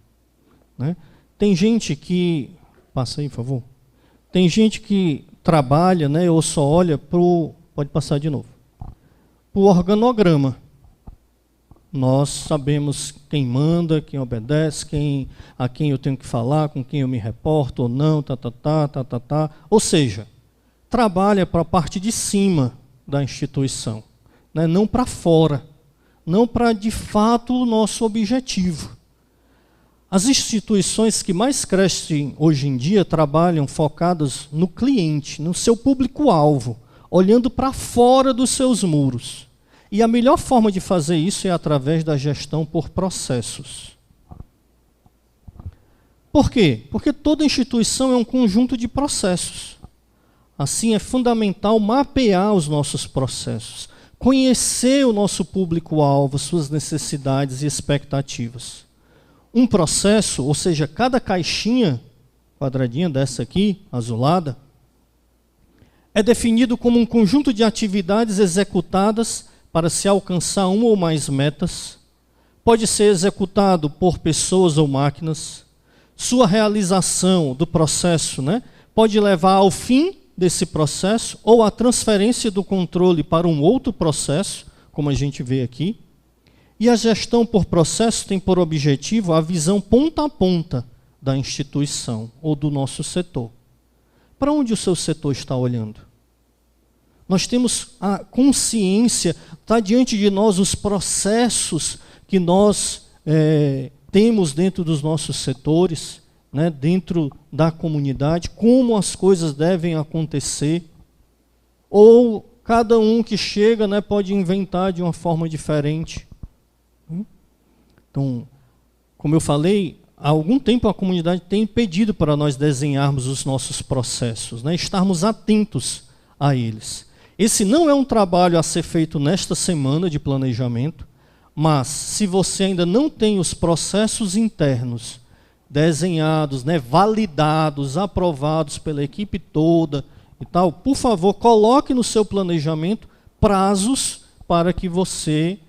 Speaker 1: Né? Tem gente que... Passa aí, por favor. Tem gente que trabalha, né, ou só olha para o... Pode passar de novo. Para o organograma. Nós sabemos quem manda, quem obedece, a quem eu tenho que falar, com quem eu me reporto ou não, Ou seja, trabalha para a parte de cima da instituição, né? Não para fora, não para de fato o nosso objetivo. As instituições que mais crescem hoje em dia trabalham focadas no cliente, no seu público-alvo, olhando para fora dos seus muros. E a melhor forma de fazer isso é através da gestão por processos. Por quê? Porque toda instituição é um conjunto de processos. Assim, é fundamental mapear os nossos processos, conhecer o nosso público-alvo, suas necessidades e expectativas. Um processo, ou seja, cada caixinha, quadradinha dessa aqui, azulada, é definido como um conjunto de atividades executadas para se alcançar uma ou mais metas, pode ser executado por pessoas ou máquinas. Sua realização do processo, né, pode levar ao fim desse processo ou à transferência do controle para um outro processo, como a gente vê aqui. E a gestão por processo tem por objetivo a visão ponta a ponta da instituição ou do nosso setor. Para onde o seu setor está olhando? Nós temos a consciência, está diante de nós os processos que nós temos dentro dos nossos setores, né, dentro da comunidade, como as coisas devem acontecer, ou cada um que chega, né, pode inventar de uma forma diferente. Então, como eu falei, há algum tempo a comunidade tem pedido para nós desenharmos os nossos processos, né, estarmos atentos a eles. Esse não é um trabalho a ser feito nesta semana de planejamento, mas se você ainda não tem os processos internos desenhados, né, validados, aprovados pela equipe toda e tal, por favor, coloque no seu planejamento prazos para que você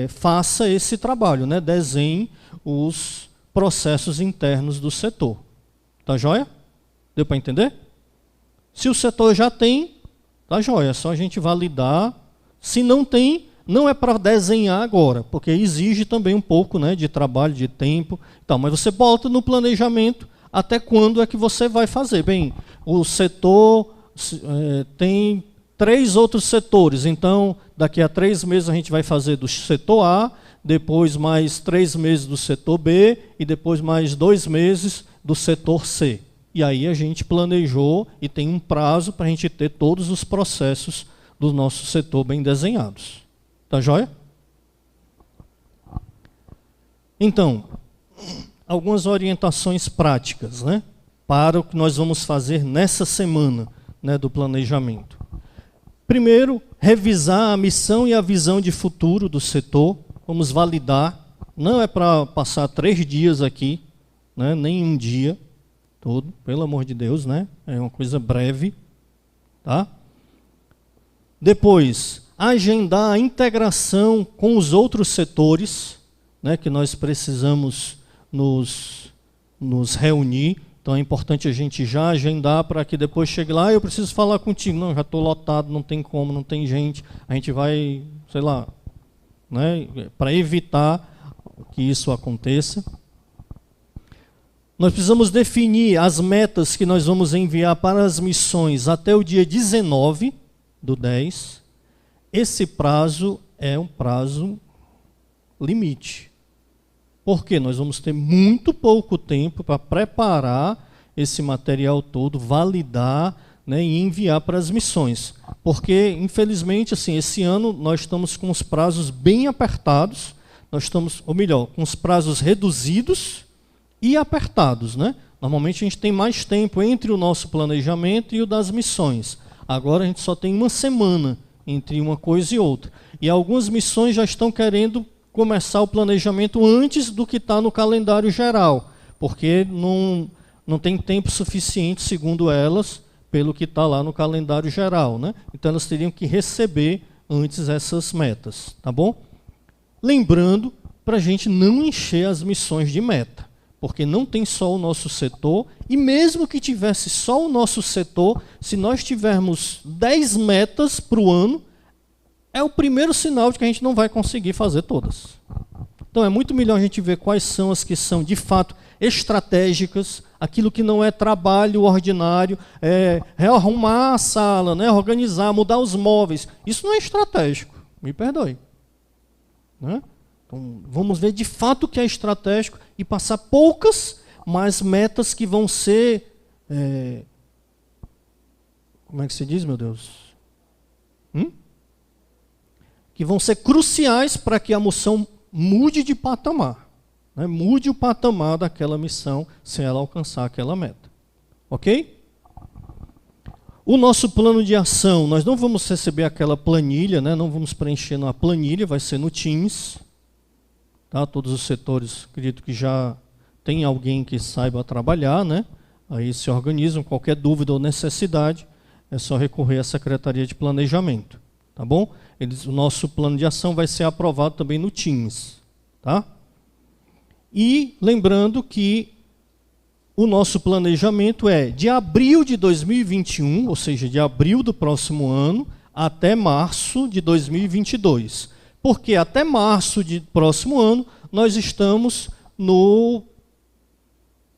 Speaker 1: faça esse trabalho, né, desenhe os processos internos do setor. Tá joia? Deu para entender? Se o setor já tem, tá joia, é só a gente validar. Se não tem, não é para desenhar agora, porque exige também um pouco, né, de trabalho, de tempo. Então, mas você bota no planejamento até quando é que você vai fazer. Bem, o setor tem 3 outros setores, então daqui a 3 meses a gente vai fazer do setor A, depois mais 3 meses do setor B e depois mais 2 meses do setor C. E aí a gente planejou e tem um prazo para a gente ter todos os processos do nosso setor bem desenhados. Tá joia? Então, algumas orientações práticas, né, para o que nós vamos fazer nessa semana, né, do planejamento. Primeiro, revisar a missão e a visão de futuro do setor. Vamos validar. Não é para passar 3 dias aqui, né, nem um dia todo, pelo amor de Deus, né? É uma coisa breve, tá? Depois, agendar a integração com os outros setores, né, que nós precisamos nos reunir. Então é importante a gente já agendar para que depois chegue lá, eu preciso falar contigo. Não, já estou lotado, não tem como, não tem gente. A gente vai, sei lá, né, para evitar que isso aconteça. Nós precisamos definir as metas que nós vamos enviar para as missões até o dia 19/10. Esse prazo é um prazo limite. Porque nós vamos ter muito pouco tempo para preparar esse material todo, validar, né, e enviar para as missões. Porque, infelizmente, assim, esse ano nós estamos com os prazos bem apertados, nós estamos, ou melhor, com os prazos reduzidos e apertados, né? Normalmente a gente tem mais tempo entre o nosso planejamento e o das missões. Agora a gente só tem uma semana entre uma coisa e outra. E algumas missões já estão querendo começar o planejamento antes do que está no calendário geral, porque não tem tempo suficiente, segundo elas, pelo que está lá no calendário geral, né? Então elas teriam que receber antes essas metas, tá bom? Lembrando, para a gente não encher as missões de meta, porque não tem só o nosso setor, e mesmo que tivesse só o nosso setor, se nós tivermos 10 metas para o ano, é o primeiro sinal de que a gente não vai conseguir fazer todas. Então é muito melhor a gente ver quais são as que são de fato estratégicas, aquilo que não é trabalho ordinário, rearrumar a sala, né, organizar, mudar os móveis. Isso não é estratégico, me perdoe. Né? Então, vamos ver de fato o que é estratégico e passar poucas, mas metas que vão ser... como é que se diz, meu Deus? Que vão ser cruciais para que a missão mude de patamar. Né? Mude o patamar daquela missão se ela alcançar aquela meta. Ok? O nosso plano de ação, nós não vamos receber aquela planilha, né? Não vamos preencher na planilha, vai ser no Teams. Tá? Todos os setores, acredito que já tem alguém que saiba trabalhar, né? Aí se organizam, qualquer dúvida ou necessidade, é só recorrer à Secretaria de Planejamento. Tá bom? O nosso plano de ação vai ser aprovado também no Teams. Tá? E lembrando que o nosso planejamento é de abril de 2021, ou seja, de abril do próximo ano, até março de 2022. Porque até março do próximo ano, nós estamos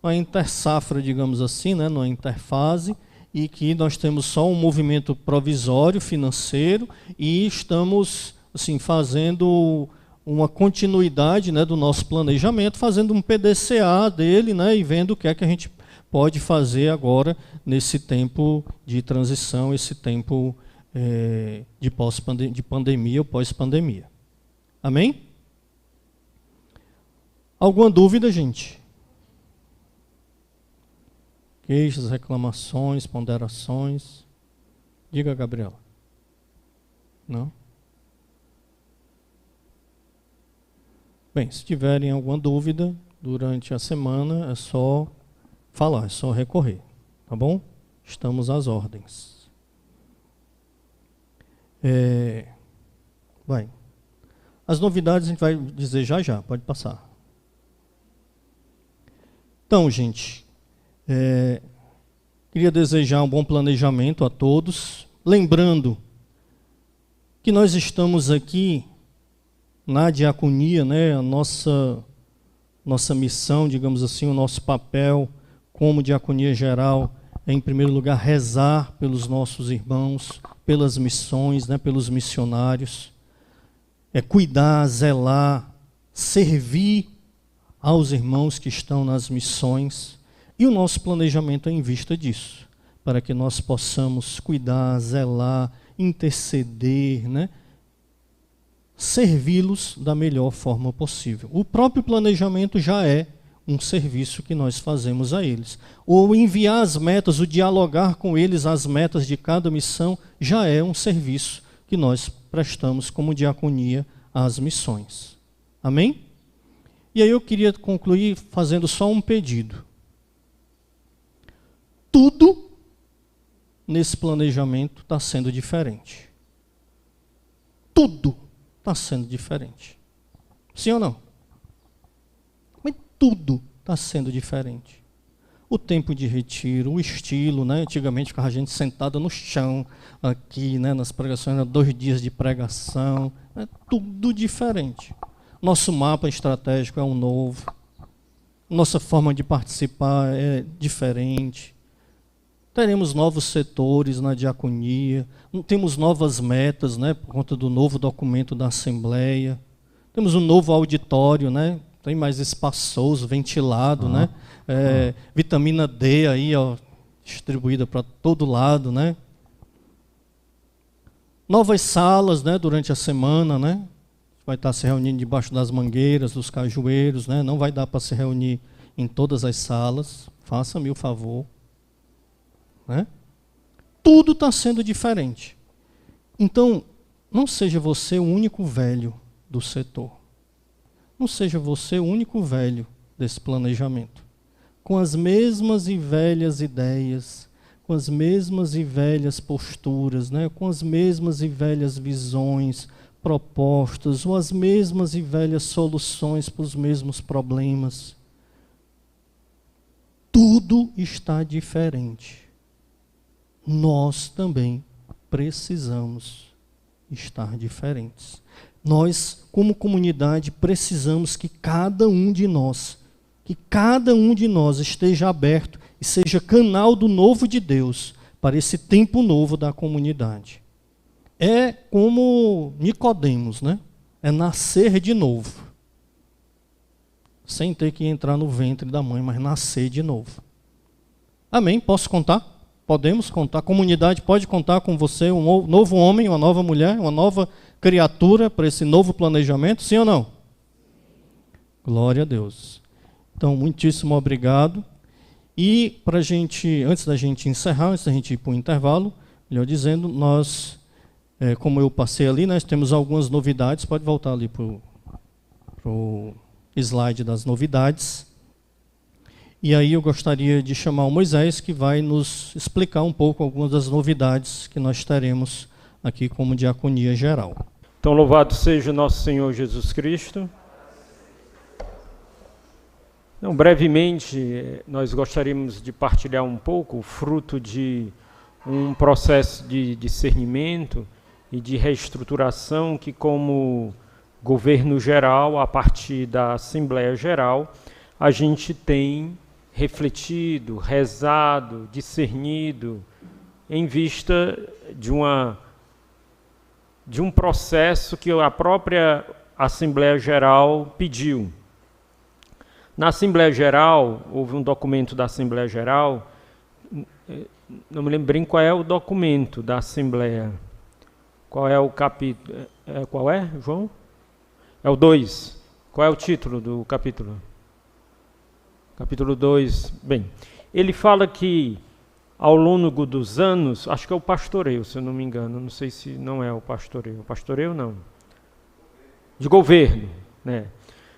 Speaker 1: na intersafra, digamos assim, né, na interfase, e que nós temos só um movimento provisório financeiro e estamos assim, fazendo uma continuidade, né, do nosso planejamento, fazendo um PDCA dele, né, e vendo o que é que a gente pode fazer agora nesse tempo de transição, esse tempo de pandemia ou pós-pandemia. Amém? Alguma dúvida, gente? Queixas, reclamações, ponderações? Diga, Gabriela. Não? Bem, se tiverem alguma dúvida durante a semana, é só falar, é só recorrer, tá bom? Estamos às ordens. Vai. As novidades a gente vai dizer já, pode passar. Então, gente, queria desejar um bom planejamento a todos, lembrando que nós estamos aqui na diaconia, né, a nossa missão, digamos assim, o nosso papel como diaconia geral é, em primeiro lugar, rezar pelos nossos irmãos, pelas missões, né, pelos missionários, é cuidar, zelar, servir aos irmãos que estão nas missões, e o nosso planejamento é em vista disso, para que nós possamos cuidar, zelar, interceder, né, servi-los da melhor forma possível. O próprio planejamento já é um serviço que nós fazemos a eles. Ou enviar as metas, o dialogar com eles as metas de cada missão, já é um serviço que nós prestamos como diaconia às missões. Amém? E aí eu queria concluir fazendo só um pedido. Tudo nesse planejamento está sendo diferente. Tudo está sendo diferente. Sim ou não? Mas tudo está sendo diferente. O tempo de retiro, o estilo, né? Antigamente ficava a gente sentada no chão, aqui, né? Nas pregações, 2 dias de pregação, é tudo diferente. Nosso mapa estratégico é um novo. Nossa forma de participar é diferente. Teremos novos setores na diaconia, temos novas metas, né, por conta do novo documento da Assembleia. Temos um novo auditório, né, tem mais espaçoso, ventilado, né, vitamina D aí, ó, distribuída para todo lado, né. Novas salas, né, durante a semana, né, vai estar se reunindo debaixo das mangueiras, dos cajueiros, né, não vai dar para se reunir em todas as salas, faça-me o favor. Né? Tudo está sendo diferente. Então, não seja você o único velho do setor. Não seja você o único velho desse planejamento. Com as mesmas e velhas ideias, com as mesmas e velhas posturas, né? Com as mesmas e velhas visões, propostas, ou as mesmas e velhas soluções para os mesmos problemas. Tudo está diferente. Nós também precisamos estar diferentes. Nós, como comunidade, precisamos que cada um de nós esteja aberto e seja canal do novo de Deus para esse tempo novo da comunidade. É como Nicodemos, né? É nascer de novo. Sem ter que entrar no ventre da mãe, mas nascer de novo. Amém? Posso contar? Podemos contar, a comunidade pode contar com você, um novo homem, uma nova mulher, uma nova criatura para esse novo planejamento, sim ou não? Glória a Deus. Então, muitíssimo obrigado. E para a gente, antes da gente encerrar, antes da gente ir para o intervalo, melhor dizendo, nós, como eu passei ali, nós temos algumas novidades, pode voltar ali para o slide das novidades. E aí eu gostaria de chamar o Moisés, que vai nos explicar um pouco algumas das novidades que nós teremos aqui como diaconia geral.
Speaker 3: Então, louvado seja nosso Senhor Jesus Cristo. Então, brevemente, nós gostaríamos de partilhar um pouco o fruto de um processo de discernimento e de reestruturação que, como governo geral, a partir da Assembleia Geral, a gente tem refletido, rezado, discernido, em vista de um processo que a própria Assembleia Geral pediu. Na Assembleia Geral, houve um documento da Assembleia Geral, não me lembro bem qual é o documento da Assembleia, qual é o capítulo, qual é, João? É o 2. Qual é o título do capítulo? Capítulo 2, bem, ele fala que ao longo dos anos, acho que é o pastoreio, se eu não me engano, não sei se não é o pastoreio não, de governo, né?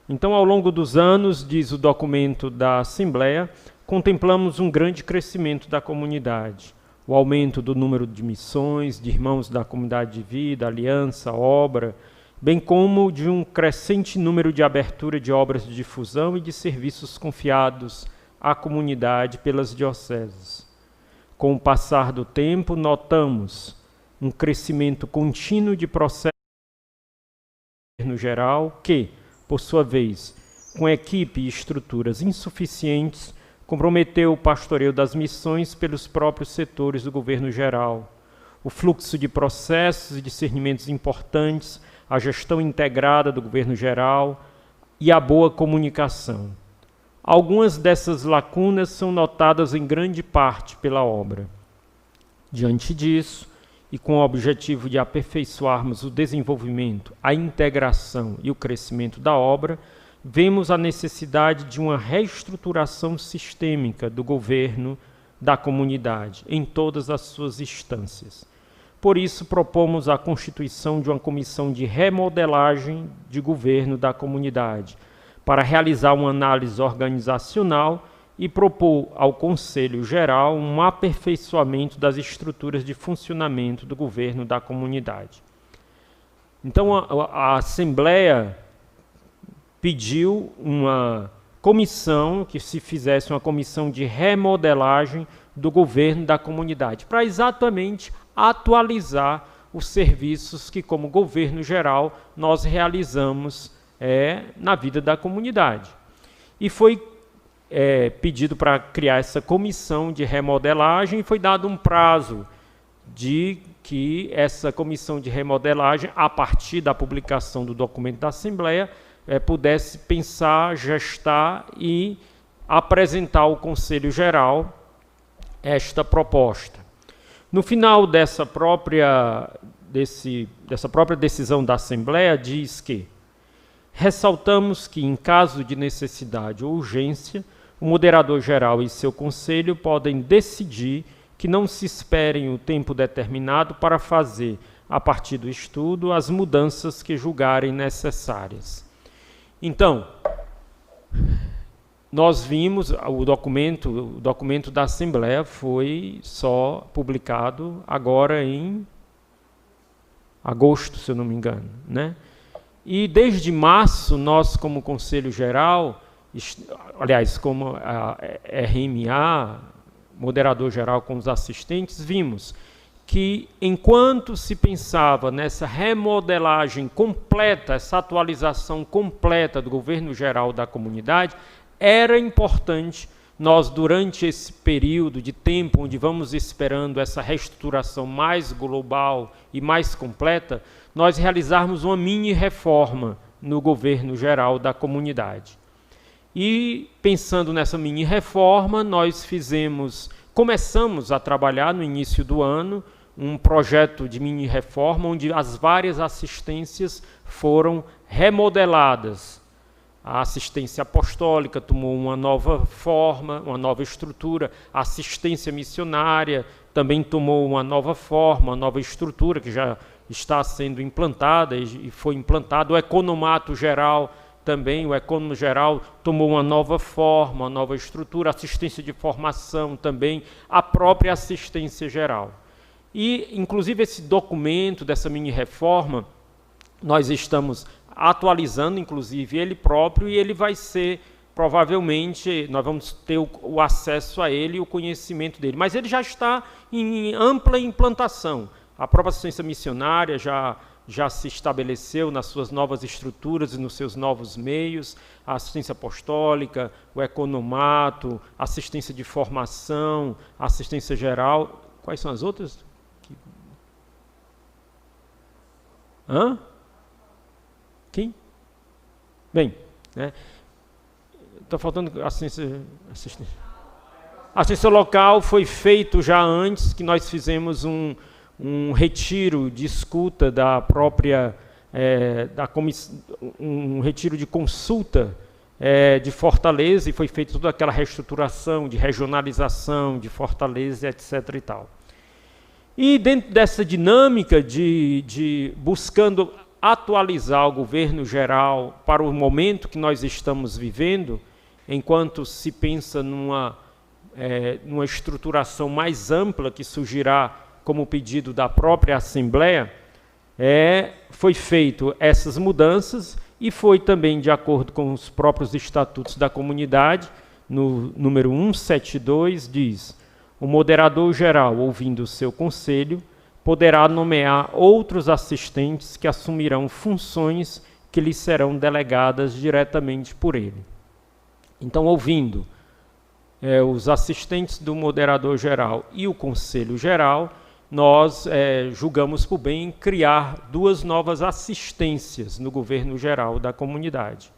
Speaker 3: Então, ao longo dos anos, diz o documento da Assembleia, contemplamos um grande crescimento da comunidade, o aumento do número de missões, de irmãos da comunidade de vida, aliança, obra, bem como de um crescente número de abertura de obras de difusão e de serviços confiados à comunidade pelas dioceses. Com o passar do tempo, notamos um crescimento contínuo de processos no geral que, por sua vez, com equipe e estruturas insuficientes, comprometeu o pastoreio das missões pelos próprios setores do governo geral, o fluxo de processos e discernimentos importantes, a gestão integrada do governo geral e a boa comunicação. Algumas dessas lacunas são notadas em grande parte pela obra. Diante disso, e com o objetivo de aperfeiçoarmos o desenvolvimento, a integração e o crescimento da obra, vemos a necessidade de uma reestruturação sistêmica do governo da comunidade, em todas as suas instâncias. Por isso, propomos a constituição de uma comissão de remodelagem de governo da comunidade, para realizar uma análise organizacional e propor ao Conselho Geral um aperfeiçoamento das estruturas de funcionamento do governo da comunidade. Então, a Assembleia pediu uma comissão, que se fizesse uma comissão de remodelagem do governo da comunidade, para exatamente atualizar os serviços que, como governo geral, nós realizamos na vida da comunidade. E foi pedido para criar essa comissão de remodelagem e foi dado um prazo de que essa comissão de remodelagem, a partir da publicação do documento da Assembleia, pudesse pensar, gestar e apresentar ao Conselho Geral esta proposta. No final dessa própria decisão da Assembleia, diz que ressaltamos que, em caso de necessidade ou urgência, o moderador geral e seu conselho podem decidir que não se esperem o tempo determinado para fazer, a partir do estudo, as mudanças que julgarem necessárias. Então, nós vimos o documento da Assembleia foi só publicado agora em agosto, se eu não me engano, né? E desde março, nós, como Conselho Geral, aliás, como a RMA, moderador geral com os assistentes, vimos que, enquanto se pensava nessa remodelagem completa, essa atualização completa do governo geral da comunidade, era importante nós, durante esse período de tempo onde vamos esperando essa reestruturação mais global e mais completa, nós realizarmos uma mini-reforma no governo geral da comunidade. E, pensando nessa mini-reforma, nós começamos a trabalhar no início do ano um projeto de mini-reforma onde as várias assistências foram remodeladas. A assistência apostólica tomou uma nova forma, uma nova estrutura, a assistência missionária também tomou uma nova forma, uma nova estrutura que já está sendo implantada e foi implantado. O economato geral também, o econômico geral tomou uma nova forma, uma nova estrutura, assistência de formação também, a própria assistência geral. E, inclusive, esse documento dessa mini-reforma, nós estamos atualizando, inclusive, ele próprio, e ele vai ser, provavelmente, nós vamos ter o acesso a ele e o conhecimento dele. Mas ele já está em ampla implantação. A própria assistência missionária já se estabeleceu nas suas novas estruturas e nos seus novos meios, a assistência apostólica, o economato, assistência de formação, assistência geral. Quais são as outras? Quem? Bem, né? Está faltando assistência. A assistência local foi feito já antes, que nós fizemos um retiro de escuta da própria, um retiro de consulta de Fortaleza, e foi feita toda aquela reestruturação, de regionalização de Fortaleza, etc. e tal. E dentro dessa dinâmica de buscando atualizar o governo geral para o momento que nós estamos vivendo, enquanto se pensa numa estruturação mais ampla que surgirá como pedido da própria Assembleia, foi feito essas mudanças e foi também de acordo com os próprios estatutos da comunidade. No número 172 diz: o moderador geral, ouvindo o seu conselho, poderá nomear outros assistentes que assumirão funções que lhes serão delegadas diretamente por ele. Então, ouvindo os assistentes do moderador geral e o conselho geral, nós julgamos por bem criar 2 novas assistências no governo geral da comunidade.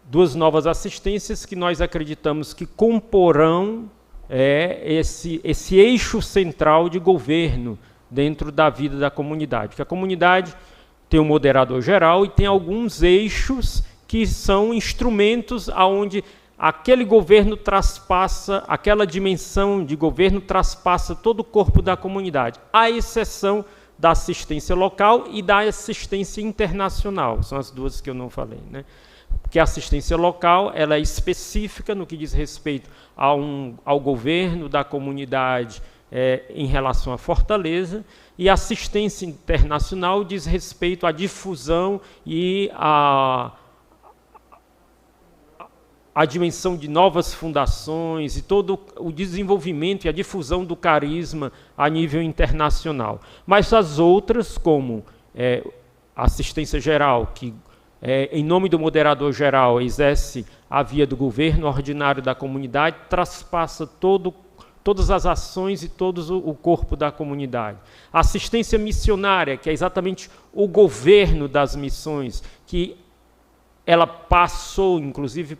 Speaker 3: 2 novas assistências que nós acreditamos que comporão esse eixo central de governo dentro da vida da comunidade. Porque a comunidade tem um moderador geral e tem alguns eixos que são instrumentos aonde aquele governo traspassa, aquela dimensão de governo traspassa todo o corpo da comunidade, à exceção da assistência local e da assistência internacional. São as 2 que eu não falei, né? Porque a assistência local ela é específica no que diz respeito ao governo da comunidade em relação à Fortaleza, e a assistência internacional diz respeito à difusão e a dimensão de novas fundações e todo o desenvolvimento e a difusão do carisma a nível internacional. Mas as outras, como a assistência geral, que em nome do moderador geral exerce a via do governo ordinário da comunidade, traspassa todas as ações e todo o corpo da comunidade. A assistência missionária, que é exatamente o governo das missões, que ela passou, inclusive,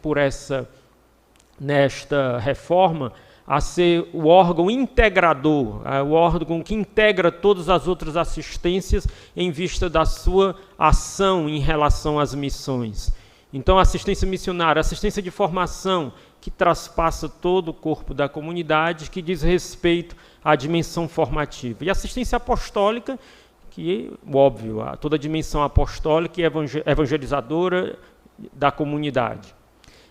Speaker 3: nesta reforma, a ser o órgão integrador, o órgão que integra todas as outras assistências em vista da sua ação em relação às missões. Então, a assistência missionária, a assistência de formação, que traspassa todo o corpo da comunidade, que diz respeito à dimensão formativa. E a assistência apostólica, que, óbvio, toda a dimensão apostólica e evangelizadora da comunidade.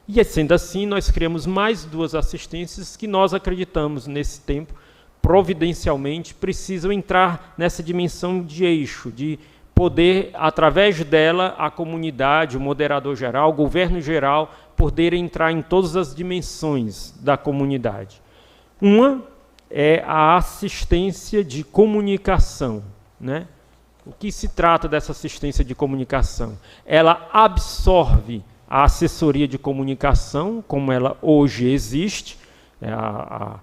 Speaker 3: E, sendo assim, nós criamos mais 2 assistências que nós acreditamos, nesse tempo, providencialmente, precisam entrar nessa dimensão de eixo, de poder, através dela, a comunidade, o moderador geral, o governo geral, poder entrar em todas as dimensões da comunidade. Uma é a assistência de comunicação, né? O que se trata dessa assistência de comunicação? Ela absorve a assessoria de comunicação, como ela hoje existe. A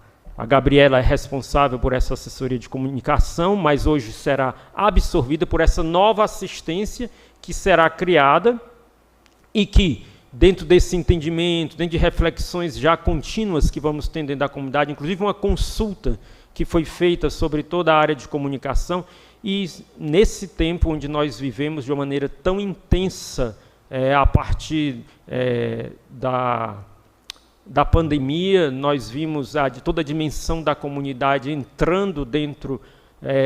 Speaker 3: Gabriela é responsável por essa assessoria de comunicação, mas hoje será absorvida por essa nova assistência que será criada e que, dentro desse entendimento, dentro de reflexões já contínuas que vamos ter dentro da comunidade, inclusive uma consulta que foi feita sobre toda a área de comunicação, e nesse tempo onde nós vivemos de uma maneira tão intensa, a partir da pandemia, nós vimos toda a dimensão da comunidade entrando dentro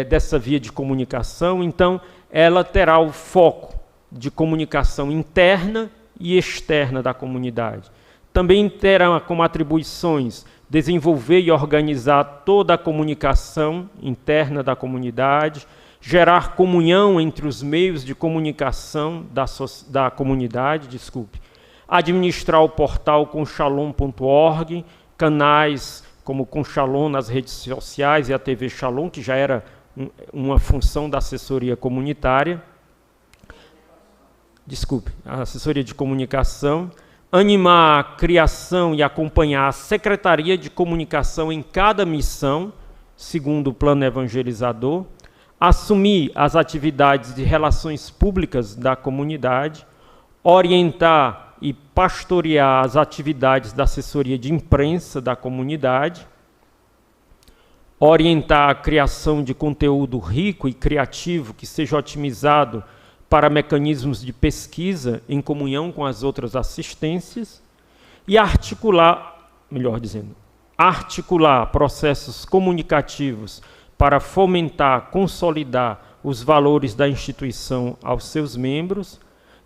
Speaker 3: dessa via de comunicação. Então, ela terá o foco de comunicação interna e externa da comunidade. Também terá como atribuições desenvolver e organizar toda a comunicação interna da comunidade, gerar comunhão entre os meios de comunicação da comunidade, administrar o portal conshalom.org, canais como Conshalom nas redes sociais e a TV Shalom, que já era uma função da assessoria comunitária, a assessoria de comunicação, animar a criação e acompanhar a Secretaria de Comunicação em cada missão, segundo o plano evangelizador, assumir as atividades de relações públicas da comunidade, orientar e pastorear as atividades da assessoria de imprensa da comunidade, orientar a criação de conteúdo rico e criativo que seja otimizado para mecanismos de pesquisa em comunhão com as outras assistências e articular processos comunicativos para fomentar, consolidar os valores da instituição aos seus membros,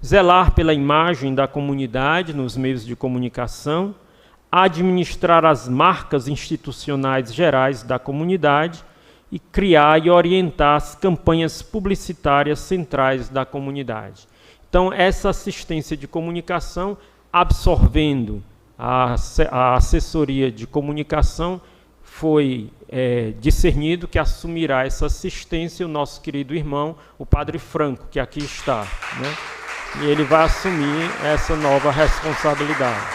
Speaker 3: zelar pela imagem da comunidade nos meios de comunicação, administrar as marcas institucionais gerais da comunidade e criar e orientar as campanhas publicitárias centrais da comunidade. Então, essa assistência de comunicação, absorvendo a assessoria de comunicação, foi discernido que assumirá essa assistência o nosso querido irmão, o Padre Franco, que aqui está, né? E ele vai assumir essa nova responsabilidade.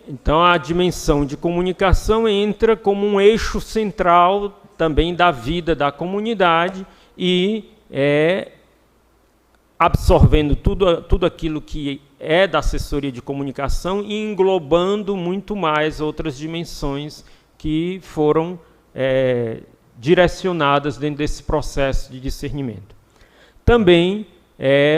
Speaker 3: Então, a dimensão de comunicação entra como um eixo central também da vida da comunidade e absorvendo tudo aquilo que é da assessoria de comunicação e englobando muito mais outras dimensões que foram direcionadas dentro desse processo de discernimento. Também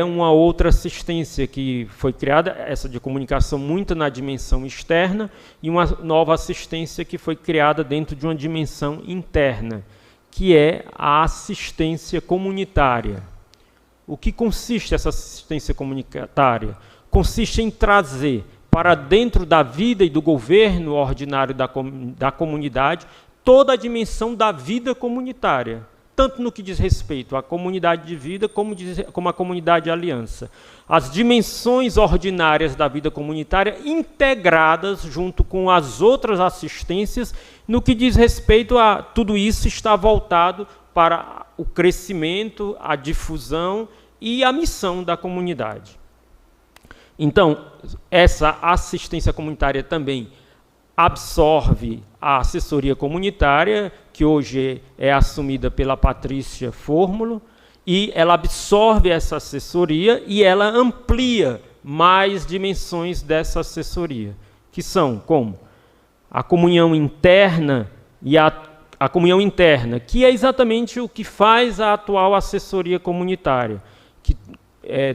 Speaker 3: uma outra assistência que foi criada, essa de comunicação muito na dimensão externa, e uma nova assistência que foi criada dentro de uma dimensão interna, que é a assistência comunitária. O que consiste essa assistência comunitária? Consiste em trazer para dentro da vida e do governo ordinário da comunidade toda a dimensão da vida comunitária, tanto no que diz respeito à comunidade de vida, como à comunidade de aliança. As dimensões ordinárias da vida comunitária integradas junto com as outras assistências, no que diz respeito a tudo isso está voltado para o crescimento, a difusão e a missão da comunidade. Então, essa assistência comunitária também absorve a assessoria comunitária, que hoje é assumida pela Patrícia Fórmulo, e ela absorve essa assessoria e ela amplia mais dimensões dessa assessoria, que são como a comunhão interna e a comunhão interna, que é exatamente o que faz a atual assessoria comunitária, que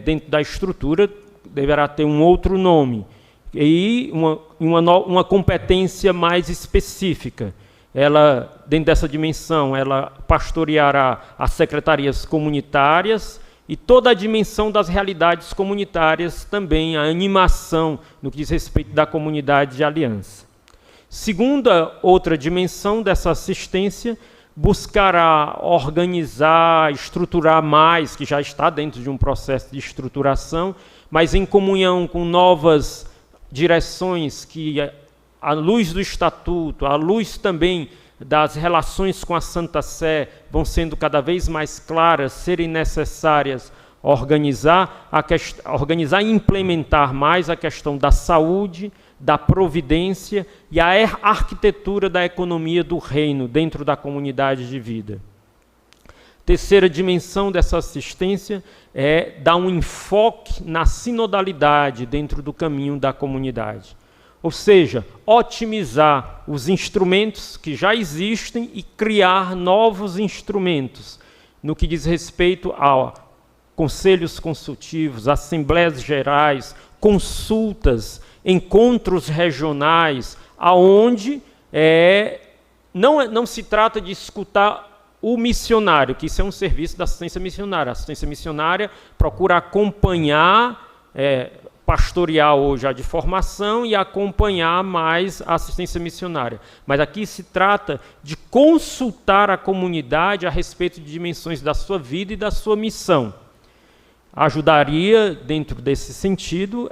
Speaker 3: dentro da estrutura deverá ter um outro nome, e uma competência mais específica. Ela, dentro dessa dimensão, ela pastoreará as secretarias comunitárias e toda a dimensão das realidades comunitárias também, a animação no que diz respeito da comunidade de aliança. Segunda, outra dimensão dessa assistência, buscará organizar, estruturar mais, que já está dentro de um processo de estruturação, mas em comunhão com novas direções que, à luz do Estatuto, à luz também das relações com a Santa Sé, vão sendo cada vez mais claras, serem necessárias organizar e implementar mais a questão da saúde, da providência e a arquitetura da economia do reino dentro da comunidade de vida. Terceira dimensão dessa assistência é dar um enfoque na sinodalidade dentro do caminho da comunidade. Ou seja, otimizar os instrumentos que já existem e criar novos instrumentos no que diz respeito a conselhos consultivos, assembleias gerais, consultas, encontros regionais, aonde não se trata de escutar o missionário, que isso é um serviço da assistência missionária. A assistência missionária procura acompanhar, pastorear hoje a de formação e acompanhar mais a assistência missionária. Mas aqui se trata de consultar a comunidade a respeito de dimensões da sua vida e da sua missão. Ajudaria, dentro desse sentido,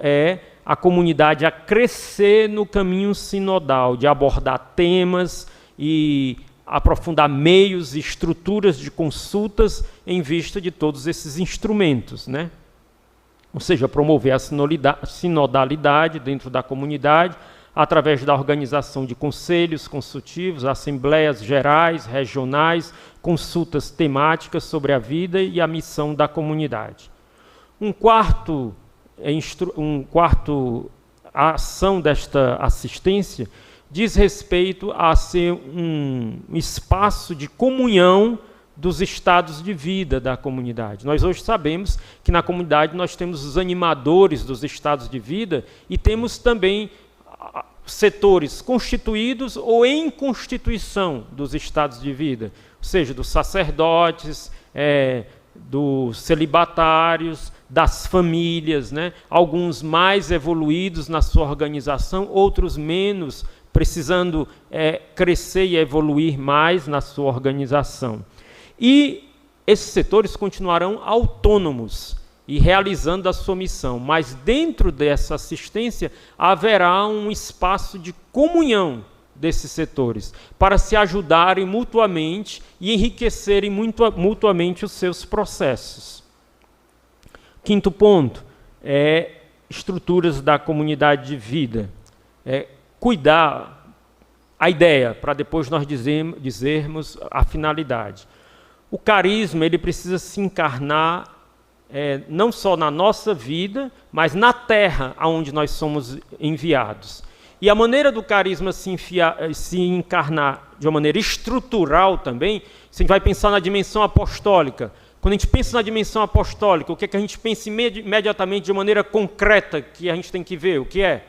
Speaker 3: a comunidade a crescer no caminho sinodal, de abordar temas e aprofundar meios e estruturas de consultas em vista de todos esses instrumentos, né? Ou seja, promover a sinodalidade dentro da comunidade, através da organização de conselhos consultivos, assembleias gerais, regionais, consultas temáticas sobre a vida e a missão da comunidade. Um quarto ação desta assistência diz respeito a ser um espaço de comunhão dos estados de vida da comunidade. Nós hoje sabemos que na comunidade nós temos os animadores dos estados de vida e temos também setores constituídos ou em constituição dos estados de vida, ou seja, dos sacerdotes, dos celibatários, das famílias, né? Alguns mais evoluídos na sua organização, outros menos, precisando crescer e evoluir mais na sua organização. E esses setores continuarão autônomos e realizando a sua missão, mas dentro dessa assistência haverá um espaço de comunhão desses setores, para se ajudarem mutuamente e enriquecerem mutuamente os seus processos. Quinto ponto é estruturas da comunidade de vida. Cuidar a ideia, para depois nós dizermos a finalidade. O carisma ele precisa se encarnar não só na nossa vida, mas na terra aonde nós somos enviados. E a maneira do carisma se encarnar de uma maneira estrutural também, você vai pensar na dimensão apostólica. Quando a gente pensa na dimensão apostólica, o que é que a gente pensa imediatamente de maneira concreta que a gente tem que ver? O que é?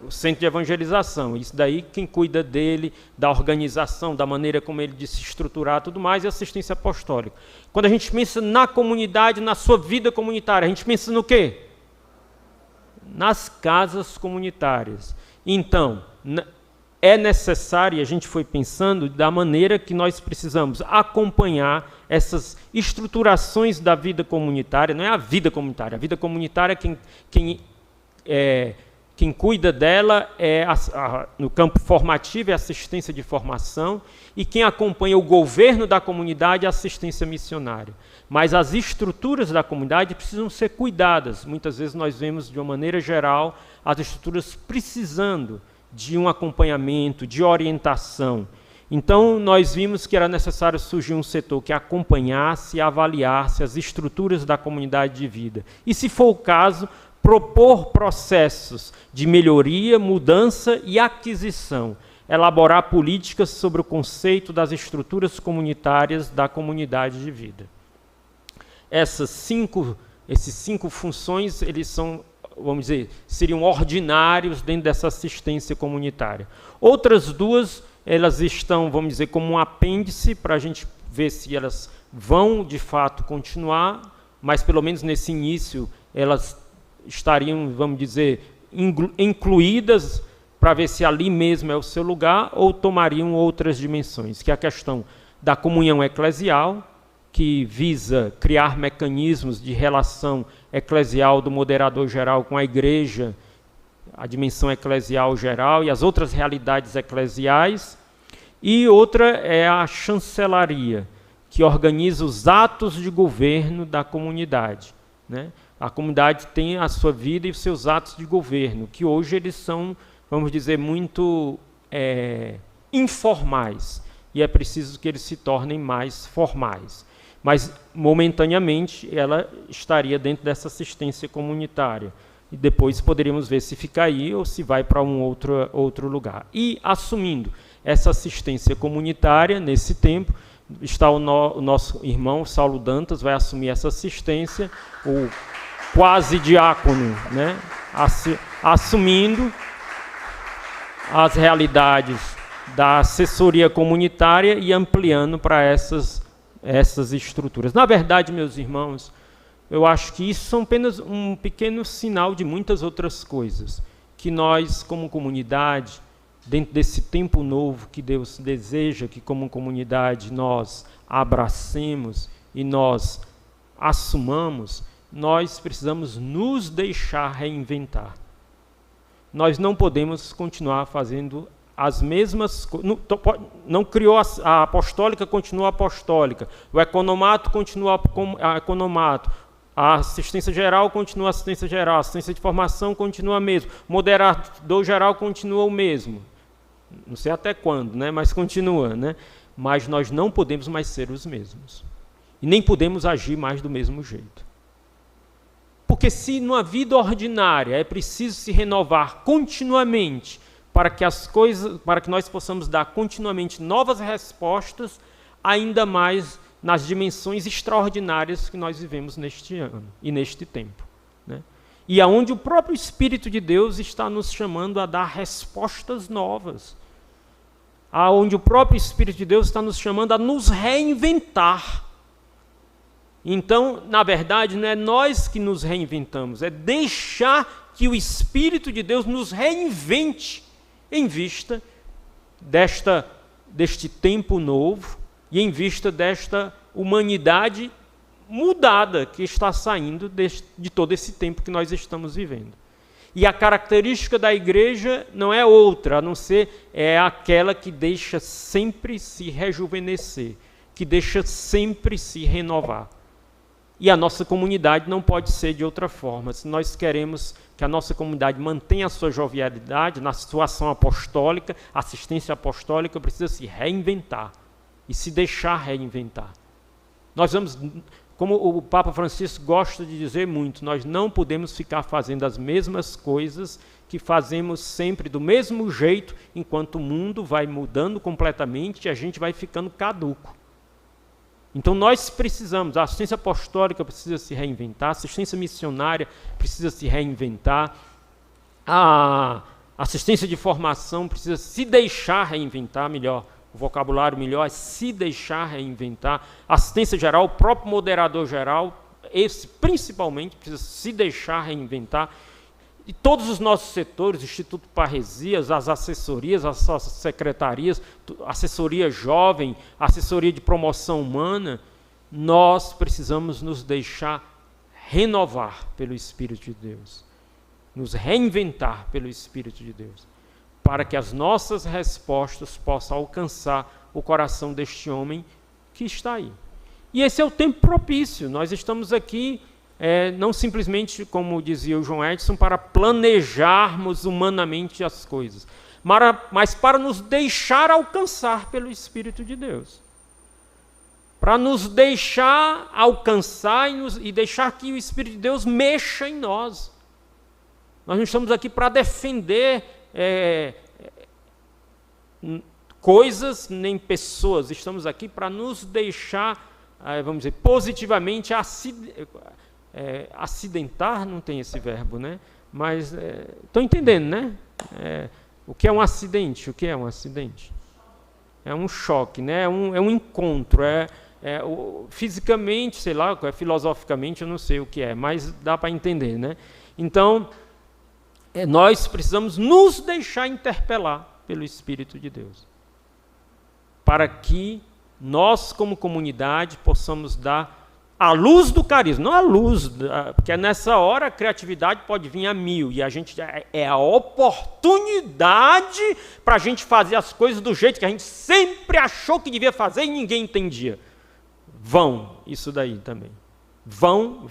Speaker 3: O centro de evangelização. Isso daí, quem cuida dele, da organização, da maneira como ele de se estruturar, tudo mais, é assistência apostólica. Quando a gente pensa na comunidade, na sua vida comunitária, a gente pensa no quê? Nas casas comunitárias. Então, é necessário, e a gente foi pensando da maneira que nós precisamos acompanhar essas estruturações da vida comunitária. Não é a vida comunitária, quem cuida dela no campo formativo é assistência de formação, e quem acompanha o governo da comunidade é assistência missionária. Mas as estruturas da comunidade precisam ser cuidadas. Muitas vezes nós vemos, de uma maneira geral, as estruturas precisando de um acompanhamento, de orientação. Então, nós vimos que era necessário surgir um setor que acompanhasse e avaliasse as estruturas da comunidade de vida. E, se for o caso, propor processos de melhoria, mudança e aquisição. Elaborar políticas sobre o conceito das estruturas comunitárias da comunidade de vida. Essas cinco funções, eles são, vamos dizer, seriam ordinários dentro dessa assistência comunitária. Outras duas, elas estão, vamos dizer, como um apêndice para a gente ver se elas vão, de fato, continuar, mas pelo menos nesse início elas estariam, vamos dizer, incluídas para ver se ali mesmo é o seu lugar, ou tomariam outras dimensões, que é a questão da comunhão eclesial, que visa criar mecanismos de relação eclesial do moderador geral com a igreja, a dimensão eclesial geral e as outras realidades eclesiais, e outra é a chancelaria, que organiza os atos de governo da comunidade, né? A comunidade tem a sua vida e os seus atos de governo, que hoje eles são, vamos dizer, muito informais, e é preciso que eles se tornem mais formais. Mas, momentaneamente, ela estaria dentro dessa assistência comunitária. E depois poderíamos ver se fica aí ou se vai para um outro lugar. E, assumindo essa assistência comunitária, nesse tempo, está o nosso irmão Saulo Dantas, vai assumir essa assistência, o quase diácono, né? Assumindo as realidades da assessoria comunitária e ampliando para essas estruturas. Na verdade, meus irmãos, eu acho que isso são apenas um pequeno sinal de muitas outras coisas, que nós, como comunidade, dentro desse tempo novo que Deus deseja que, como comunidade, nós abracemos e nós assumamos, nós precisamos nos deixar reinventar. Nós não podemos continuar fazendo as mesmas coisas. Não criou a apostólica, continua apostólica. O economato continua economato. A assistência geral continua assistência geral. A assistência de formação continua a mesma. O moderador geral continua o mesmo. Não sei até quando, né? Mas continua, né? Mas nós não podemos mais ser os mesmos. E nem podemos agir mais do mesmo jeito. Porque se numa vida ordinária é preciso se renovar continuamente para que nós possamos dar continuamente novas respostas, ainda mais nas dimensões extraordinárias que nós vivemos neste ano e neste tempo, né? E aonde o próprio Espírito de Deus está nos chamando a dar respostas novas, aonde o próprio Espírito de Deus está nos chamando a nos reinventar. Então, na verdade, não é nós que nos reinventamos, é deixar que o Espírito de Deus nos reinvente em vista deste tempo novo e em vista desta humanidade mudada que está saindo de todo esse tempo que nós estamos vivendo. E a característica da igreja não é outra, a não ser aquela que deixa sempre se rejuvenescer, que deixa sempre se renovar. E a nossa comunidade não pode ser de outra forma. Se nós queremos que a nossa comunidade mantenha a sua jovialidade, na sua ação apostólica, assistência apostólica, precisa se reinventar e se deixar reinventar. Nós vamos, como o Papa Francisco gosta de dizer muito, nós não podemos ficar fazendo as mesmas coisas que fazemos sempre do mesmo jeito, enquanto o mundo vai mudando completamente e a gente vai ficando caduco. Então nós precisamos, a assistência apostólica precisa se reinventar, a assistência missionária precisa se reinventar, a assistência de formação precisa se deixar reinventar, melhor, o vocabulário melhor é se deixar reinventar, a assistência geral, o próprio moderador geral, esse principalmente precisa se deixar reinventar, e todos os nossos setores, Instituto Parresias, as assessorias, as nossas secretarias, assessoria jovem, assessoria de promoção humana, nós precisamos nos deixar renovar pelo Espírito de Deus, nos reinventar pelo Espírito de Deus, para que as nossas respostas possam alcançar o coração deste homem que está aí. E esse é o tempo propício, nós estamos aqui não simplesmente, como dizia o João Edson, para planejarmos humanamente as coisas, mas para nos deixar alcançar pelo Espírito de Deus. Para nos deixar alcançar e deixar que o Espírito de Deus mexa em nós. Nós não estamos aqui para defender coisas nem pessoas, estamos aqui para nos deixar, vamos dizer, positivamente acidentar, não tem esse verbo, né? Mas estão entendendo, né? O que é um acidente? O que é um acidente? É um choque, né? É um encontro, fisicamente, sei lá, filosoficamente, eu não sei o que é, mas dá para entender, né? Então, nós precisamos nos deixar interpelar pelo Espírito de Deus, para que nós, como comunidade, possamos dar a luz do carisma, não a luz, porque nessa hora a criatividade pode vir a 1000, e a gente é a oportunidade para a gente fazer as coisas do jeito que a gente sempre achou que devia fazer e ninguém entendia. Vão, isso daí também. Vão.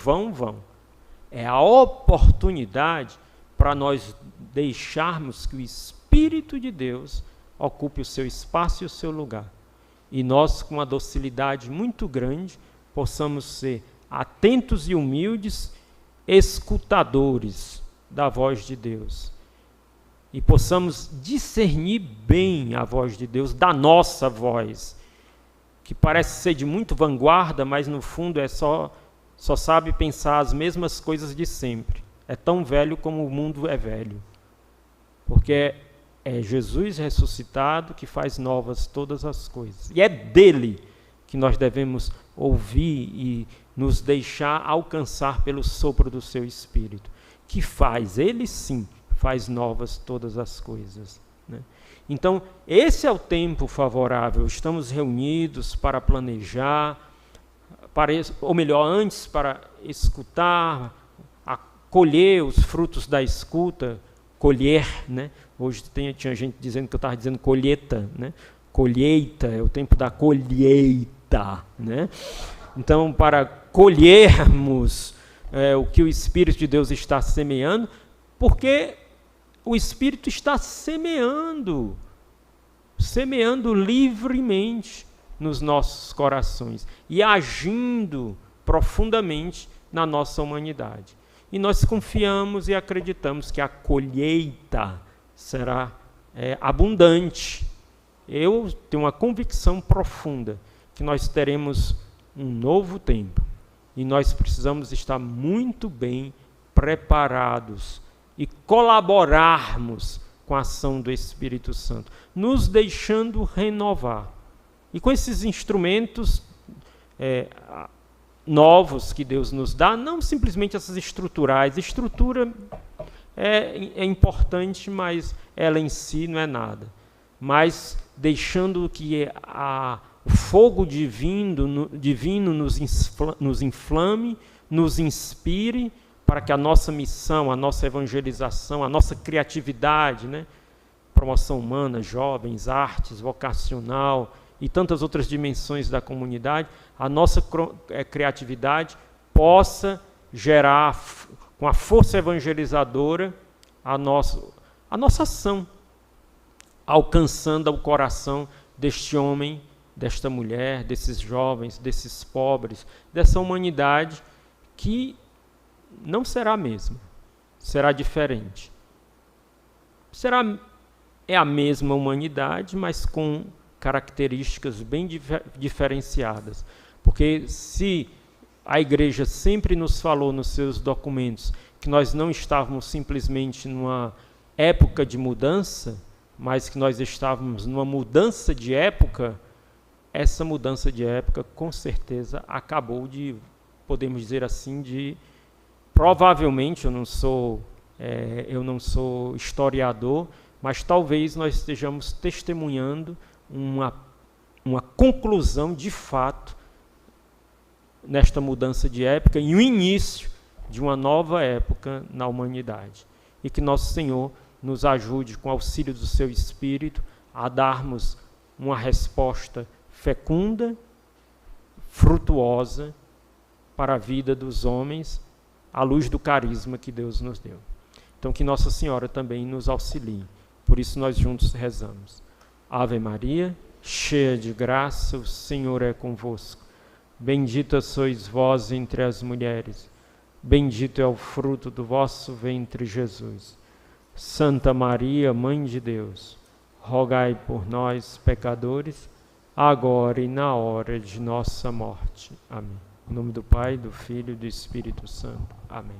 Speaker 3: É a oportunidade para nós deixarmos que o Espírito de Deus ocupe o seu espaço e o seu lugar. E nós, com uma docilidade muito grande, possamos ser atentos e humildes, escutadores da voz de Deus. E possamos discernir bem a voz de Deus, da nossa voz, que parece ser de muito vanguarda, mas no fundo só sabe pensar as mesmas coisas de sempre. É tão velho como o mundo é velho. Porque é Jesus ressuscitado que faz novas todas as coisas. E é dele que nós devemos ouvir e nos deixar alcançar pelo sopro do seu Espírito, que ele sim, faz novas todas as coisas, né? Então, esse é o tempo favorável, estamos reunidos para planejar, antes para escutar, colher os frutos da escuta, colher, né? Hoje tinha gente dizendo que eu estava dizendo colheita, né? Colheita, é o tempo da colheita, né? Então, para colhermos o que o Espírito de Deus está semeando, porque o Espírito está semeando livremente nos nossos corações e agindo profundamente na nossa humanidade. E nós confiamos e acreditamos que a colheita será abundante. Eu tenho uma convicção profunda que nós teremos um novo tempo e nós precisamos estar muito bem preparados e colaborarmos com a ação do Espírito Santo, nos deixando renovar. E com esses instrumentos novos que Deus nos dá, não simplesmente essas estruturais. Estrutura é importante, mas ela em si não é nada. Mas deixando que o fogo divino nos inflame, nos inspire, para que a nossa missão, a nossa evangelização, a nossa criatividade, promoção humana, jovens, artes, vocacional e tantas outras dimensões da comunidade, a nossa criatividade possa gerar, com a força evangelizadora, a nossa ação, alcançando o coração deste homem, desta mulher, desses jovens, desses pobres, dessa humanidade que não será a mesma, será diferente. É a mesma humanidade, mas com características bem diferenciadas. Porque se a igreja sempre nos falou nos seus documentos que nós não estávamos simplesmente numa época de mudança, mas que nós estávamos numa mudança de época, essa mudança de época com certeza acabou de, podemos dizer assim, provavelmente, eu não sou historiador, mas talvez nós estejamos testemunhando uma conclusão de fato nesta mudança de época e o início de uma nova época na humanidade. E que nosso Senhor nos ajude, com o auxílio do seu Espírito, a darmos uma resposta fecunda, frutuosa para a vida dos homens, à luz do carisma que Deus nos deu. Então, que Nossa Senhora também nos auxilie. Por isso nós juntos rezamos. Ave Maria, cheia de graça, o Senhor é convosco. Bendita sois vós entre as mulheres. Bendito é o fruto do vosso ventre, Jesus. Santa Maria, Mãe de Deus, rogai por nós, pecadores, agora e na hora de nossa morte. Amém. Em nome do Pai, do Filho e do Espírito Santo. Amém.